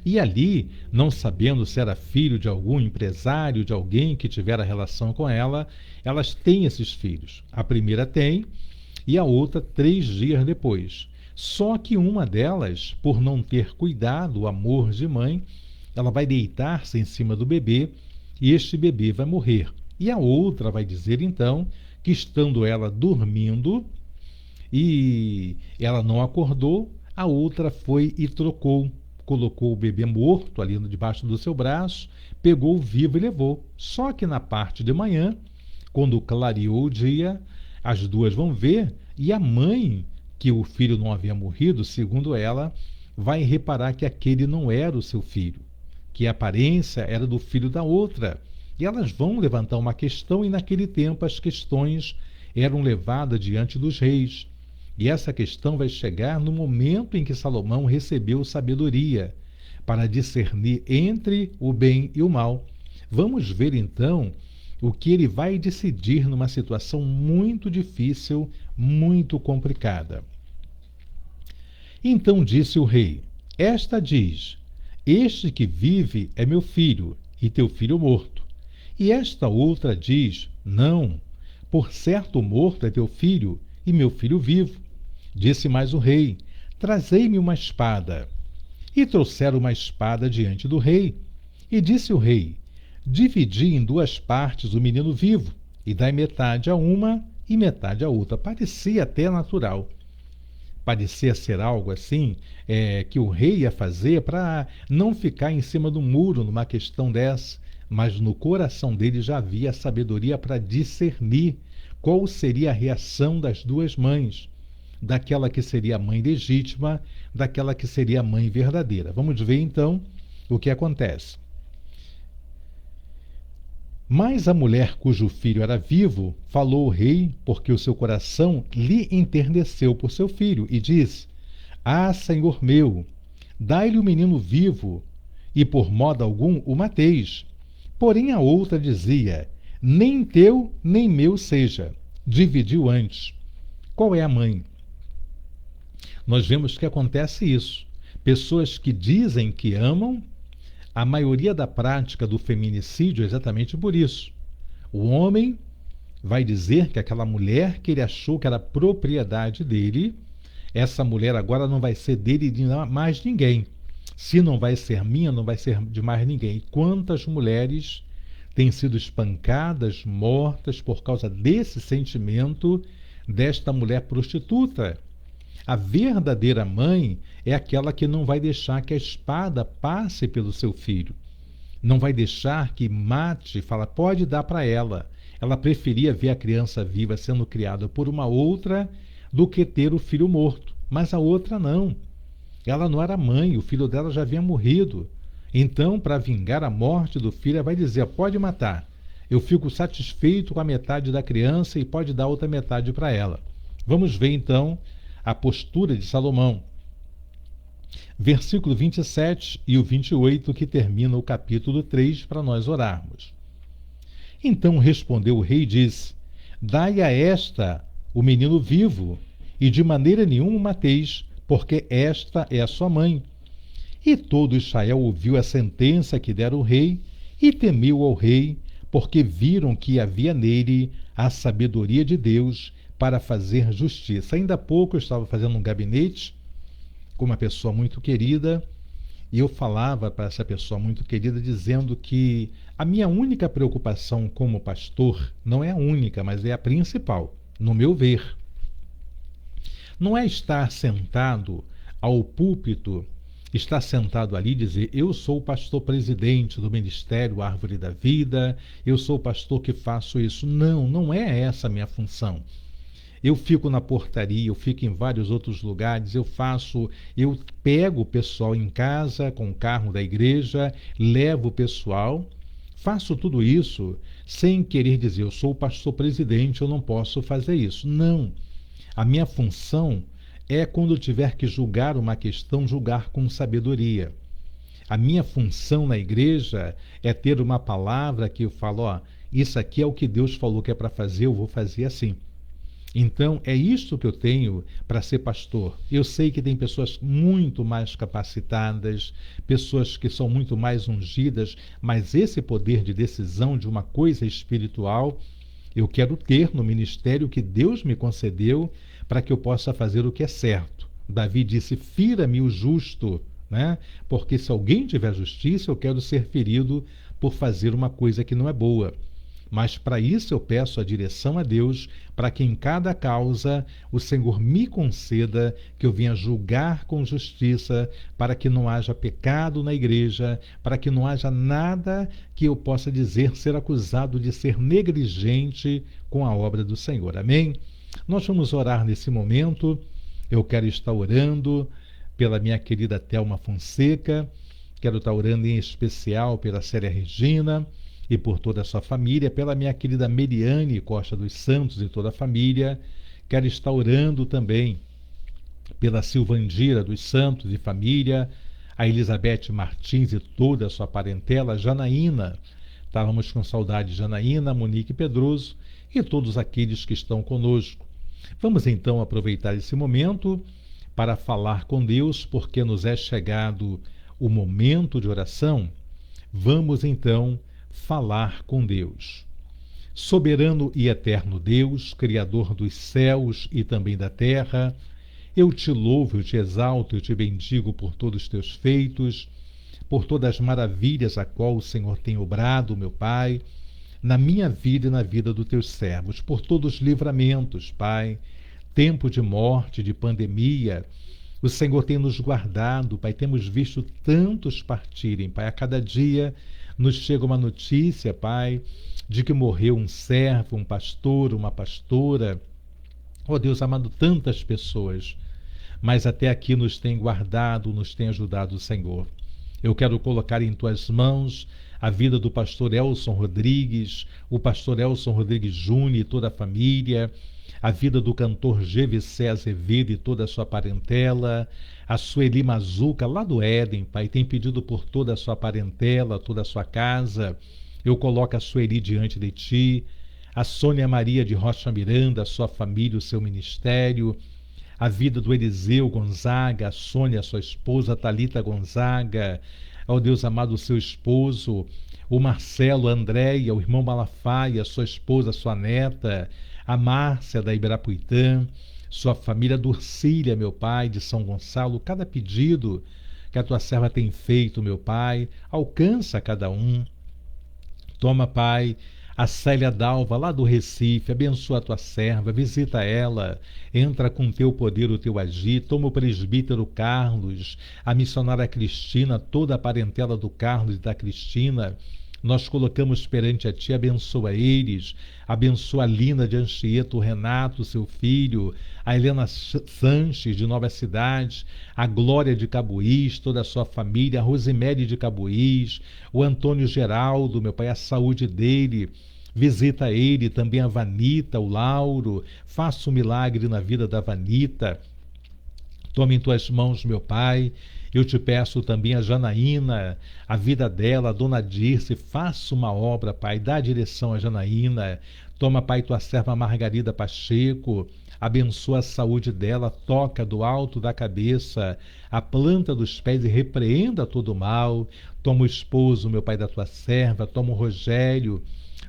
E ali, não sabendo se era filho de algum empresário, de alguém que tivera relação com ela, elas têm esses filhos. A primeira tem e a outra 3 dias depois. Só que uma delas, por não ter cuidado, o amor de mãe, ela vai deitar-se em cima do bebê e este bebê vai morrer. E a outra vai dizer então que, estando ela dormindo e ela não acordou, a outra foi e colocou o bebê morto ali debaixo do seu braço, pegou o vivo e levou. Só que na parte de manhã, quando clareou o dia, as duas vão ver, e a mãe, que o filho não havia morrido, segundo ela, vai reparar que aquele não era o seu filho, que a aparência era do filho da outra. E elas vão levantar uma questão, e naquele tempo as questões eram levadas diante dos reis. E essa questão vai chegar no momento em que Salomão recebeu sabedoria para discernir entre o bem e o mal. Vamos ver então o que ele vai decidir numa situação muito difícil, muito complicada. Então disse o rei: Esta diz: Este que vive é meu filho, e teu filho morto. E esta outra diz: Não, por certo o morto é teu filho, e meu filho vivo. Disse mais o rei: Trazei-me uma espada. E trouxeram uma espada diante do rei. E disse o rei: Dividi em 2 partes o menino vivo, e dai metade a uma e metade a outra. Parecia até natural. Parecia ser algo assim que o rei ia fazer para não ficar em cima do muro numa questão dessa. Mas no coração dele já havia a sabedoria para discernir qual seria a reação das duas mães, daquela que seria a mãe legítima, daquela que seria a mãe verdadeira. Vamos ver então o que acontece. Mas a mulher cujo filho era vivo falou o rei, porque o seu coração lhe enterneceu por seu filho, e disse: Ah, senhor meu, dai-lhe o menino vivo, e por modo algum o mateis. Porém a outra dizia: Nem teu, nem meu seja. Dividiu antes. Qual é a mãe? Nós vemos que acontece isso. Pessoas que dizem que amam, a maioria da prática do feminicídio é exatamente por isso. O homem vai dizer que aquela mulher que ele achou que era propriedade dele, essa mulher agora não vai ser dele de mais ninguém. Se não vai ser minha, não vai ser de mais ninguém. Quantas mulheres têm sido espancadas, mortas por causa desse sentimento desta mulher prostituta? A verdadeira mãe é aquela que não vai deixar que a espada passe pelo seu filho. Não vai deixar que mate, fala, pode dar para ela. Ela preferia ver a criança viva sendo criada por uma outra do que ter o filho morto. Mas a outra não. Ela não era mãe, o filho dela já havia morrido. Então, para vingar a morte do filho, ela vai dizer, pode matar. Eu fico satisfeito com a metade da criança e pode dar outra metade para ela. Vamos ver então a postura de Salomão. versículo 27 e o 28, que termina o capítulo 3, para nós orarmos. Então respondeu o rei e disse: Dai a esta o menino vivo, e de maneira nenhuma o mateis, porque esta é a sua mãe. E todo Israel ouviu a sentença que dera o rei, e temeu ao rei, porque viram que havia nele a sabedoria de Deus para fazer justiça. Ainda há pouco eu estava fazendo um gabinete com uma pessoa muito querida, e eu falava para essa pessoa muito querida dizendo que a minha única preocupação como pastor, não é a única, mas é a principal, no meu ver, não é estar sentado ao púlpito, estar sentado ali e dizer: eu sou o pastor presidente do Ministério Árvore da Vida, eu sou o pastor que faço isso. Não, não é essa a minha função. Eu fico na portaria, eu fico em vários outros lugares, eu pego o pessoal em casa com o carro da igreja, levo o pessoal, faço tudo isso sem querer dizer: eu sou o pastor presidente, eu não posso fazer isso. Não. A minha função é, quando eu tiver que julgar uma questão, julgar com sabedoria. A minha função na igreja é ter uma palavra que eu falo: ó, isso aqui é o que Deus falou que é para fazer, eu vou fazer assim. Então, é isso que eu tenho para ser pastor. Eu sei que tem pessoas muito mais capacitadas, pessoas que são muito mais ungidas, mas esse poder de decisão de uma coisa espiritual, eu quero ter no ministério que Deus me concedeu para que eu possa fazer o que é certo. Davi disse: fira-me o justo, né? Porque se alguém tiver justiça, eu quero ser ferido por fazer uma coisa que não é boa. Mas para isso eu peço a direção a Deus, para que em cada causa o Senhor me conceda que eu venha julgar com justiça, para que não haja pecado na igreja, para que não haja nada que eu possa dizer ser acusado de ser negligente com a obra do Senhor. Amém? Nós vamos orar nesse momento. Eu quero estar orando pela minha querida Thelma Fonseca, quero estar orando em especial pela Célia Regina e por toda a sua família, pela minha querida Meriane Costa dos Santos e toda a família. Quero estar orando também pela Silvandira dos Santos e família, a Elizabeth Martins e toda a sua parentela, a Janaína, estávamos com saudade de Janaína, Monique Pedroso e todos aqueles que estão conosco. Vamos então aproveitar esse momento para falar com Deus, porque nos é chegado o momento de oração. Vamos então falar com Deus. Soberano e eterno Deus, Criador dos céus e também da terra, eu te louvo, eu te exalto, eu te bendigo por todos os teus feitos, por todas as maravilhas a qual o Senhor tem obrado, meu Pai, na minha vida e na vida dos teus servos, por todos os livramentos, Pai, tempo de morte, de pandemia, o Senhor tem nos guardado, Pai, temos visto tantos partirem, Pai, a cada dia nos chega uma notícia, Pai, de que morreu um servo, um pastor, uma pastora. Oh Deus amado, tantas pessoas, mas até aqui nos tem guardado, nos tem ajudado o Senhor. Eu quero colocar em tuas mãos a vida do pastor Elson Rodrigues, o pastor Elson Rodrigues Júnior e toda a família, a vida do cantor GVC Azevedo e toda a sua parentela, a Sueli Mazuca lá do Éden, Pai, tem pedido por toda a sua parentela, toda a sua casa. Eu coloco a Sueli diante de ti, a Sônia Maria de Rocha Miranda, a sua família, o seu ministério, a vida do Eliseu Gonzaga, a Sônia, a sua esposa, a Thalita Gonzaga, ao Deus amado, o seu esposo, o Marcelo, a Andréia, o irmão Malafaia, a sua esposa, a sua neta, a Márcia da Ibirapuitã, sua família, Durcília, meu Pai, de São Gonçalo, cada pedido que a tua serva tem feito, meu Pai, alcança cada um. Toma, Pai, a Célia Dalva, lá do Recife, abençoa a tua serva, visita ela, entra com teu poder, o teu agir, toma o presbítero Carlos, a missionária Cristina, toda a parentela do Carlos e da Cristina, nós colocamos perante a ti, abençoa eles, abençoa a Lina de Anchieta, o Renato, seu filho, a Helena Sanches, de Nova Cidade, a Glória de Cabuís, toda a sua família, a Rosemary de Cabuís, o Antônio Geraldo, meu Pai, a saúde dele, visita ele, também a Vanita, o Lauro, faça um milagre na vida da Vanita. Toma em tuas mãos, meu Pai, Eu te peço também a Janaína, a vida dela, a dona Dirce, faça uma obra, Pai, dá direção a Janaína. Toma, Pai, tua serva Margarida Pacheco, abençoa a saúde dela, toca do alto da cabeça, a planta dos pés e repreenda todo o mal. Toma o esposo, meu Pai, da tua serva, toma o Rogério,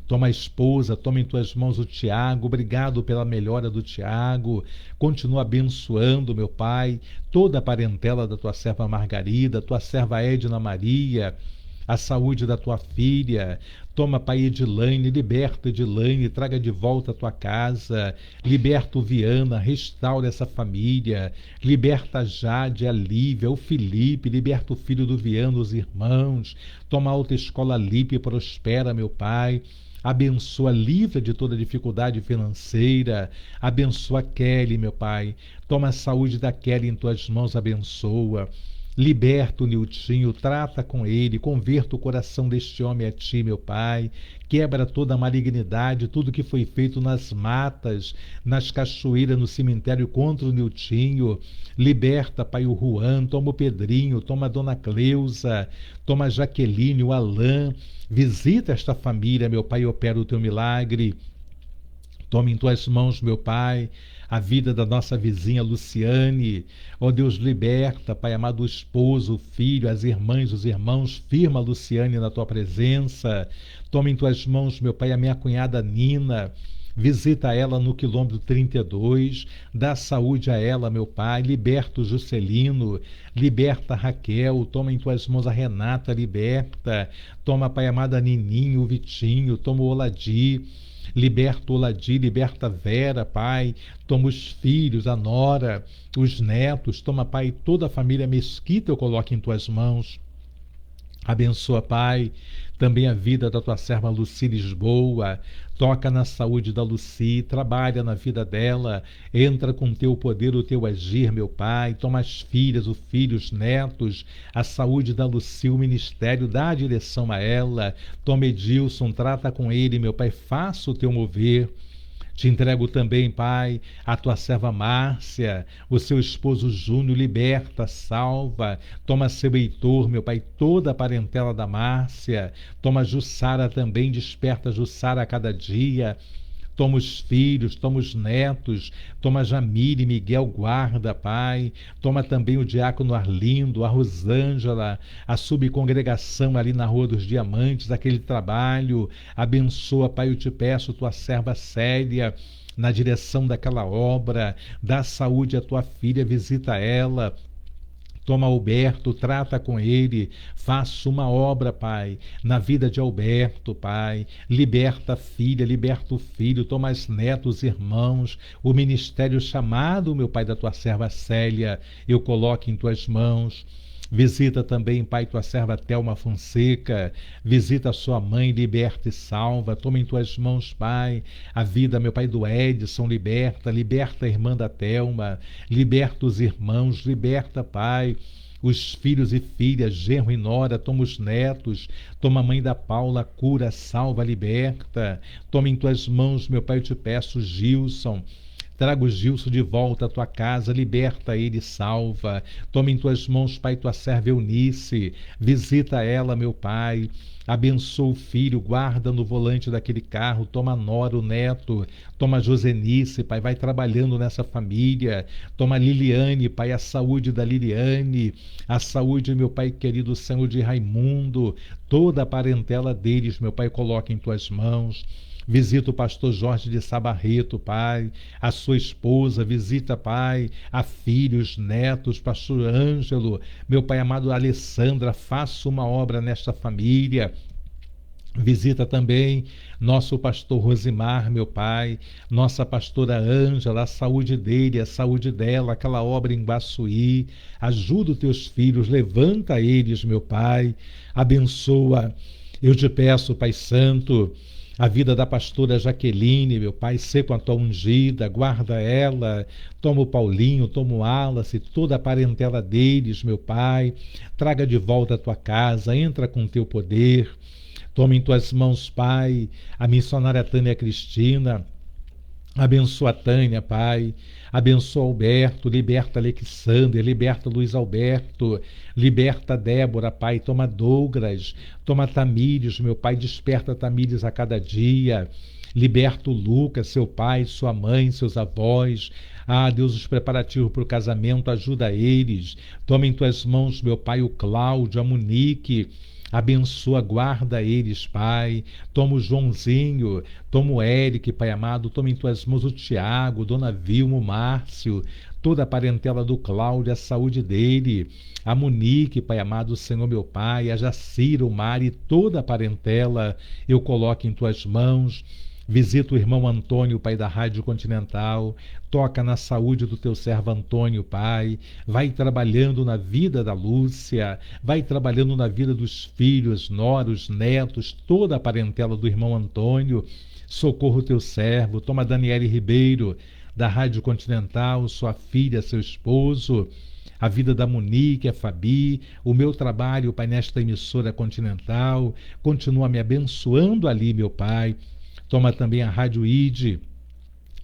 toma a esposa, toma em tuas mãos o Tiago, obrigado pela melhora do Tiago, continua abençoando, meu Pai, toda a parentela da tua serva Margarida, tua serva Edna Maria, a saúde da tua filha. Toma, Pai, Edilane, liberta Edilane, traga de volta a tua casa, liberta o Viana, restaura essa família, liberta a Jade, a Lívia, o Felipe, liberta o filho do Viana, os irmãos. Toma a autoescola Lipe, prospera, meu Pai. Abençoa, livra de toda dificuldade financeira. Abençoa Kelly, meu Pai. Toma a saúde da Kelly em tuas mãos, abençoa. Liberta o Niltinho, trata com ele, converta o coração deste homem a ti, meu Pai. Quebra toda a malignidade, tudo que foi feito nas matas, nas cachoeiras, no cemitério contra o Niltinho. Liberta, Pai, o Juan, toma o Pedrinho, toma a Dona Cleusa, toma a Jaqueline, o Alain. Visita esta família, meu Pai, e opera o teu milagre. Toma em tuas mãos, meu Pai, a vida da nossa vizinha Luciane. Ó Deus, liberta, Pai amado, o esposo, o filho, as irmãs, os irmãos. Firma a Luciane na tua presença. Toma em tuas mãos, meu Pai, a minha cunhada Nina. Visita ela no quilômetro 32, dá saúde a ela, meu Pai, liberta o Juscelino, liberta a Raquel, toma em tuas mãos a Renata, liberta. Toma, Pai amado, a Nininho, o Vitinho, toma o Oladi. Liberta o Oladi, liberta a Vera, Pai. Toma os filhos, a nora, os netos. Toma, Pai, toda a família Mesquita eu coloco em tuas mãos. Abençoa, Pai, também a vida da tua serva Luci Lisboa. Toca na saúde da Luci, trabalha na vida dela. Entra com teu poder, o teu agir, meu Pai. Toma as filhas, os filhos, os netos, a saúde da Luci, o ministério, dá a direção a ela. Toma Edilson, trata com ele, meu Pai, faça o teu mover. Te entrego também, Pai, a tua serva Márcia, o seu esposo Júnior, liberta, salva. Toma seu Heitor, meu Pai, toda a parentela da Márcia. Toma Jussara também, desperta Jussara a cada dia. Toma os filhos, toma os netos, toma Jamile, Miguel, guarda, Pai. Toma também o diácono Arlindo, a Rosângela, a subcongregação ali na Rua dos Diamantes, aquele trabalho. Abençoa, Pai, eu te peço, tua serva Célia, na direção daquela obra. Dá saúde à tua filha, visita ela. Toma Alberto, trata com ele, faça uma obra, Pai, na vida de Alberto, Pai. Liberta a filha, liberta o filho, toma as netos, irmãos, o ministério chamado, meu Pai, da tua serva Célia, eu coloco em tuas mãos. Visita também, Pai, tua serva Thelma Fonseca, visita a sua mãe, liberta e salva. Toma em tuas mãos, Pai, a vida, meu Pai, do Edson, liberta a irmã da Thelma, liberta os irmãos, liberta, Pai, os filhos e filhas, genro e nora. Toma os netos, toma a mãe da Paula, cura, salva, liberta. Toma em tuas mãos, meu Pai, eu te peço, Gilson. Traga o Gilson de volta à tua casa, liberta ele, salva. Toma em tuas mãos, Pai, tua serva Eunice, visita ela, meu Pai. Abençoa o filho, guarda no volante daquele carro. Toma a nora, o neto, toma a Josenice, Pai, vai trabalhando nessa família. Toma a Liliane, Pai, a saúde da Liliane, a saúde, meu Pai querido, Senhor, de Raimundo, toda a parentela deles, meu Pai, coloca em tuas mãos. Visita o pastor Jorge de Sabarreto, Pai, a sua esposa, visita, Pai, a filhos, netos, pastor Ângelo, meu Pai amado, Alessandra, faça uma obra nesta família. Visita também nosso pastor Rosimar, meu Pai, nossa pastora Ângela, a saúde dele, a saúde dela, aquela obra em Guaçuí. Ajuda os teus filhos, levanta eles, meu Pai, abençoa. Eu te peço, Pai Santo, a vida da pastora Jaqueline, meu Pai, sê com a tua ungida, guarda ela. Toma o Paulinho, toma o Wallace, toda a parentela deles, meu Pai. Traga de volta a tua casa, entra com o teu poder. Toma em tuas mãos, Pai, a missionária Tânia Cristina. Abençoa a Tânia, Pai. Abençoa Alberto, liberta Alexander, liberta Luiz Alberto, liberta Débora, Pai. Toma Douglas, toma Tamires, meu Pai. Desperta Tamires a cada dia. Liberta o Lucas, seu pai, sua mãe, seus avós. Ah, Deus, os preparativos para o casamento, ajuda eles. Toma em tuas mãos, meu Pai, o Cláudio, a Monique. Abençoa, guarda eles, Pai. Toma o Joãozinho, toma o Eric, Pai amado. Toma em tuas mãos o Tiago, Dona Vilma, o Márcio, toda a parentela do Cláudio, a saúde dele. A Monique, Pai amado, Senhor meu Pai. A Jacira, o Mari, toda a parentela eu coloco em tuas mãos. Visita o irmão Antônio, Pai da Rádio Continental. Toca na saúde do teu servo Antônio, Pai. Vai trabalhando na vida da Lúcia. Vai trabalhando na vida dos filhos, noros, netos, toda a parentela do irmão Antônio. Socorro o teu servo. Toma Daniele Ribeiro, da Rádio Continental, sua filha, seu esposo. A vida da Monique, a Fabi, o meu trabalho, Pai, nesta emissora Continental. Continua me abençoando ali, meu Pai. Toma também a Rádio ID,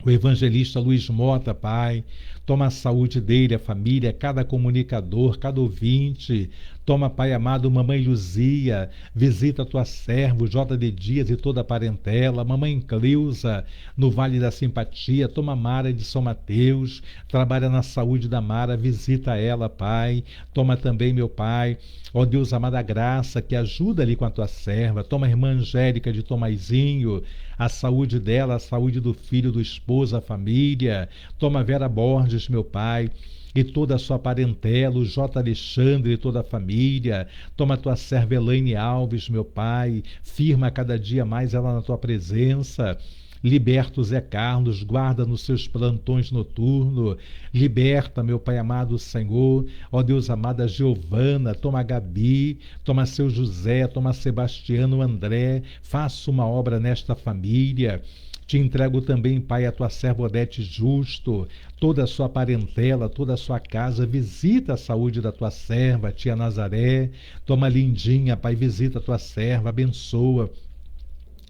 o evangelista Luiz Mota, Pai. Toma a saúde dele, a família, cada comunicador, cada ouvinte. Toma, Pai amado, Mamãe Luzia. Visita a tua serva, J.D. Dias e toda a parentela. Mamãe Cleusa, no Vale da Simpatia. Toma Mara de São Mateus. Trabalha na saúde da Mara. Visita ela, Pai. Toma também, meu Pai, ó Deus amado, a Graça, que ajuda ali com a tua serva. Toma a irmã Angélica de Tomaizinho, a saúde dela, a saúde do filho, do esposo, a família. Toma a Vera Borges, meu Pai, e toda a sua parentela, o J. Alexandre e toda a família. Toma a tua serva Elaine Alves, meu Pai, firma cada dia mais ela na tua presença. Liberta o Zé Carlos, guarda nos seus plantões noturnos. Liberta, meu Pai amado Senhor, ó Deus amado, a Giovana. Toma a Gabi, toma seu José, toma Sebastiano, André. Faça uma obra nesta família. Te entrego também, Pai, a tua serva Odete Justo, toda a sua parentela, toda a sua casa. Visita a saúde da tua serva, tia Nazaré. Toma Lindinha, Pai, visita a tua serva, abençoa.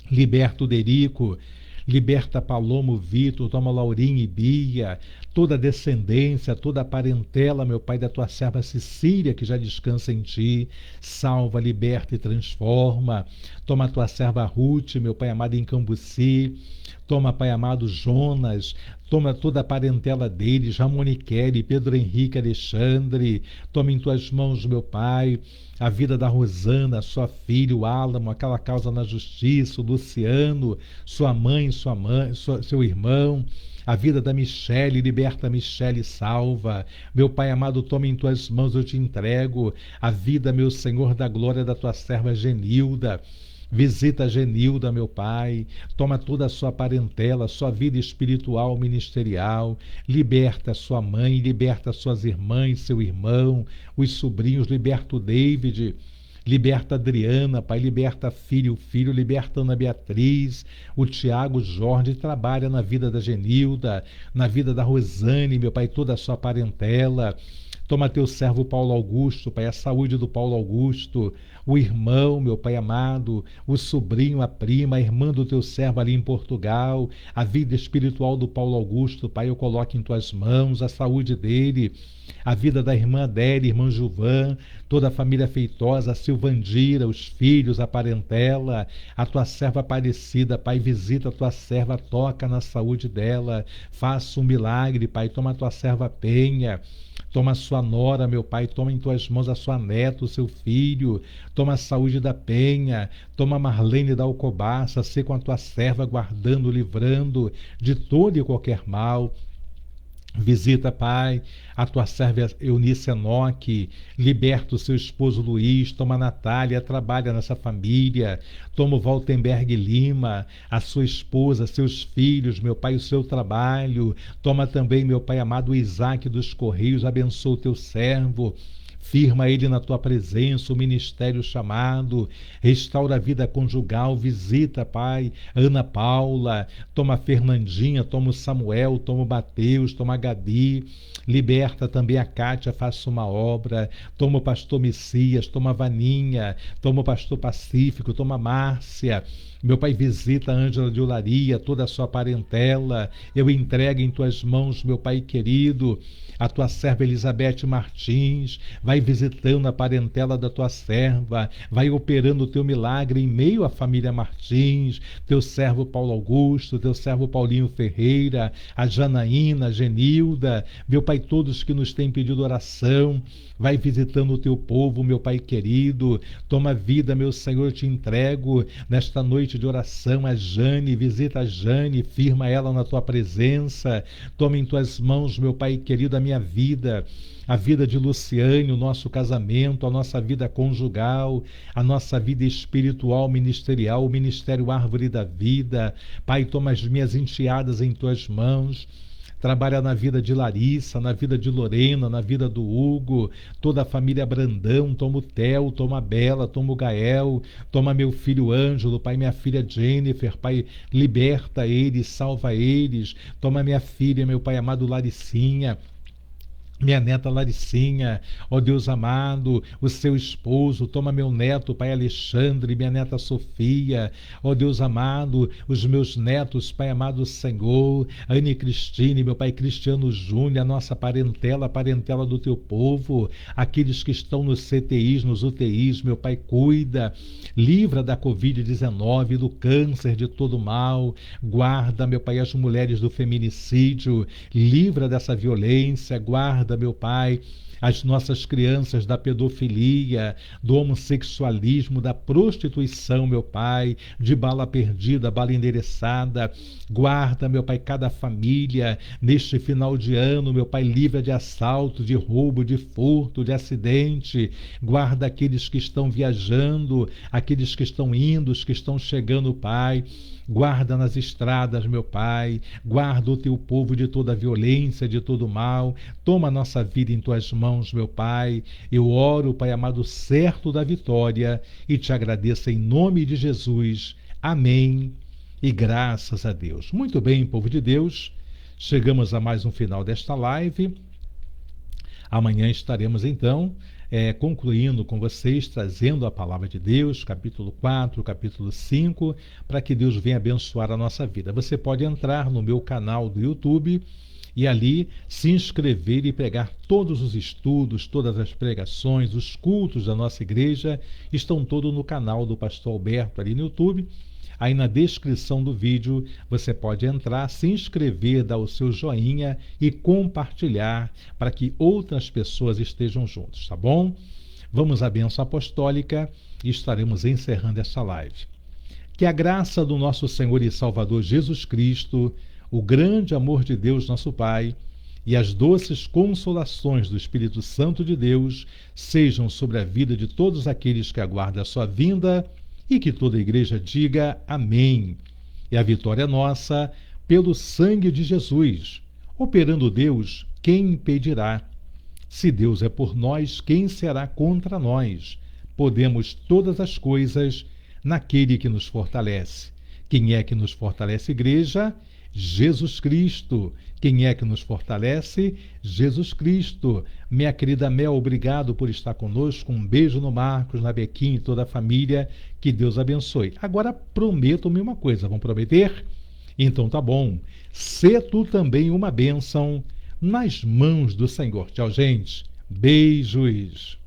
Liberta o Derico. Liberta Palomo, Vitor, toma Laurinha e Bia, toda a descendência, toda a parentela, meu Pai, da tua serva Cecília, que já descansa em ti. Salva, liberta e transforma. Toma a tua serva Ruth, meu Pai amado, em Cambuci. Toma, Pai amado, Jonas. Toma toda a parentela deles, Ramone Kelly, Pedro Henrique, Alexandre. Toma em tuas mãos, meu Pai, a vida da Rosana, sua filha, o Álamo, aquela causa na justiça, o Luciano, sua mãe, seu irmão. A vida da Michele, liberta a Michele e salva. Meu Pai amado, toma em tuas mãos, eu te entrego a vida, meu Senhor, da glória da tua serva Genilda. Visita a Genilda, meu Pai, toma toda a sua parentela, sua vida espiritual, ministerial. Liberta sua mãe, liberta suas irmãs, seu irmão, os sobrinhos. Liberta o David, liberta a Adriana, Pai, liberta a filha, o filho. Liberta a Ana Beatriz, o Tiago, o Jorge. Trabalha na vida da Genilda, na vida da Rosane, meu Pai, toda a sua parentela. Toma teu servo Paulo Augusto, Pai, a saúde do Paulo Augusto, o irmão, meu Pai amado, o sobrinho, a prima, a irmã do teu servo ali em Portugal. A vida espiritual do Paulo Augusto, Pai, eu coloco em tuas mãos, a saúde dele. A vida da irmã Adélia, irmã Juvan, toda a família feitosa, a Silvandira, os filhos, a parentela, a tua serva Aparecida, Pai, visita a tua serva, toca na saúde dela, faça um milagre, Pai. Toma a tua serva Penha, toma a sua nora, meu Pai, toma em tuas mãos a sua neta, o seu filho. Toma a saúde da Penha, toma a Marlene da Alcobaça, sê com a tua serva, guardando, livrando de todo e qualquer mal. Visita, Pai, a tua serva Eunice Enoque, liberta o seu esposo Luiz. Toma a Natália, trabalha nessa família. Toma o Waltenberg Lima, a sua esposa, seus filhos, meu Pai, o seu trabalho. Toma também, meu Pai amado, o Isaac dos Correios, abençoa o teu servo. firma ele na tua presença, o ministério chamado, restaura a vida conjugal, visita, Pai, Ana Paula, toma a Fernandinha, toma o Samuel, toma o Mateus, toma a Gabi, liberta também a Kátia, faça uma obra, toma o pastor Messias, toma a Vaninha, toma o pastor Pacífico, toma a Márcia, meu Pai, visita a Ângela de Olaria, toda a sua parentela, eu entrego em tuas mãos, meu Pai querido, a tua serva Elizabeth Martins, vai visitando a parentela da tua serva, vai operando o teu milagre em meio à família Martins, teu servo Paulo Augusto, teu servo Paulinho Ferreira, a Janaína, a Genilda, meu Pai, todos que nos têm pedido oração, vai visitando o teu povo, meu Pai querido, toma vida, meu Senhor, te entrego nesta noite de oração a Jane, visita a Jane, firma ela na tua presença, toma em tuas mãos, meu Pai querido, a minha vida, a vida de Luciane, o nosso casamento, a nossa vida conjugal, a nossa vida espiritual, ministerial, o ministério Árvore da Vida. Pai, toma as minhas enteadas em tuas mãos, trabalha na vida de Larissa, na vida de Lorena, na vida do Hugo, toda a família Brandão, toma o Theo, toma a Bela, toma o Gael, toma meu filho Ângelo, Pai, minha filha Jennifer, Pai, liberta eles, salva eles, toma minha filha, meu Pai amado Laricinha, minha neta Laricinha, ó Deus amado, o seu esposo, toma meu neto, Pai Alexandre, minha neta Sofia, ó Deus amado, os meus netos, Pai amado Senhor, Anne Cristine, meu Pai Cristiano Júnior, a nossa parentela, a parentela do teu povo, aqueles que estão nos CTIs, nos UTIs, meu Pai, cuida, livra da Covid-19, do câncer, de todo mal, guarda, meu Pai, as mulheres do feminicídio, livra dessa violência, guarda, meu Pai, as nossas crianças da pedofilia, do homossexualismo, da prostituição, meu Pai, de bala perdida, bala endereçada. Guarda, meu Pai, cada família neste final de ano, meu Pai, livra de assalto, de roubo, de furto, de acidente. Guarda aqueles que estão viajando, aqueles que estão indo, os que estão chegando, Pai. Guarda nas estradas, meu Pai, guarda o teu povo de toda violência, de todo mal, toma a nossa vida em tuas mãos, meu Pai, eu oro, Pai amado, certo da vitória e te agradeço em nome de Jesus, amém e graças a Deus. Muito bem, povo de Deus, chegamos a mais um final desta live, amanhã estaremos então concluindo com vocês, trazendo a palavra de Deus, capítulo 4, capítulo 5, para que Deus venha abençoar a nossa vida. Você pode entrar no meu canal do YouTube e ali se inscrever e pegar todos os estudos, todas as pregações, os cultos da nossa igreja, estão todos no canal do Pastor Alberto ali no YouTube. Aí na descrição do vídeo você pode entrar, se inscrever, dar o seu joinha e compartilhar para que outras pessoas estejam juntos, tá bom? Vamos à bênção apostólica e estaremos encerrando essa live. Que a graça do nosso Senhor e Salvador Jesus Cristo, o grande amor de Deus nosso Pai e as doces consolações do Espírito Santo de Deus sejam sobre a vida de todos aqueles que aguardam a sua vinda e que toda a igreja diga amém. E a vitória é nossa pelo sangue de Jesus. Operando Deus, quem impedirá? Se Deus é por nós, quem será contra nós? Podemos todas as coisas naquele que nos fortalece. Quem é que nos fortalece, igreja? Jesus Cristo. Quem é que nos fortalece? Jesus Cristo. Minha querida Mel, obrigado por estar conosco. Um beijo no Marcos, na Bequinha e toda a família. Que Deus abençoe. Agora prometam-me uma coisa. Vão prometer? Então tá bom. Sê tu também uma bênção nas mãos do Senhor. Tchau, gente. Beijos.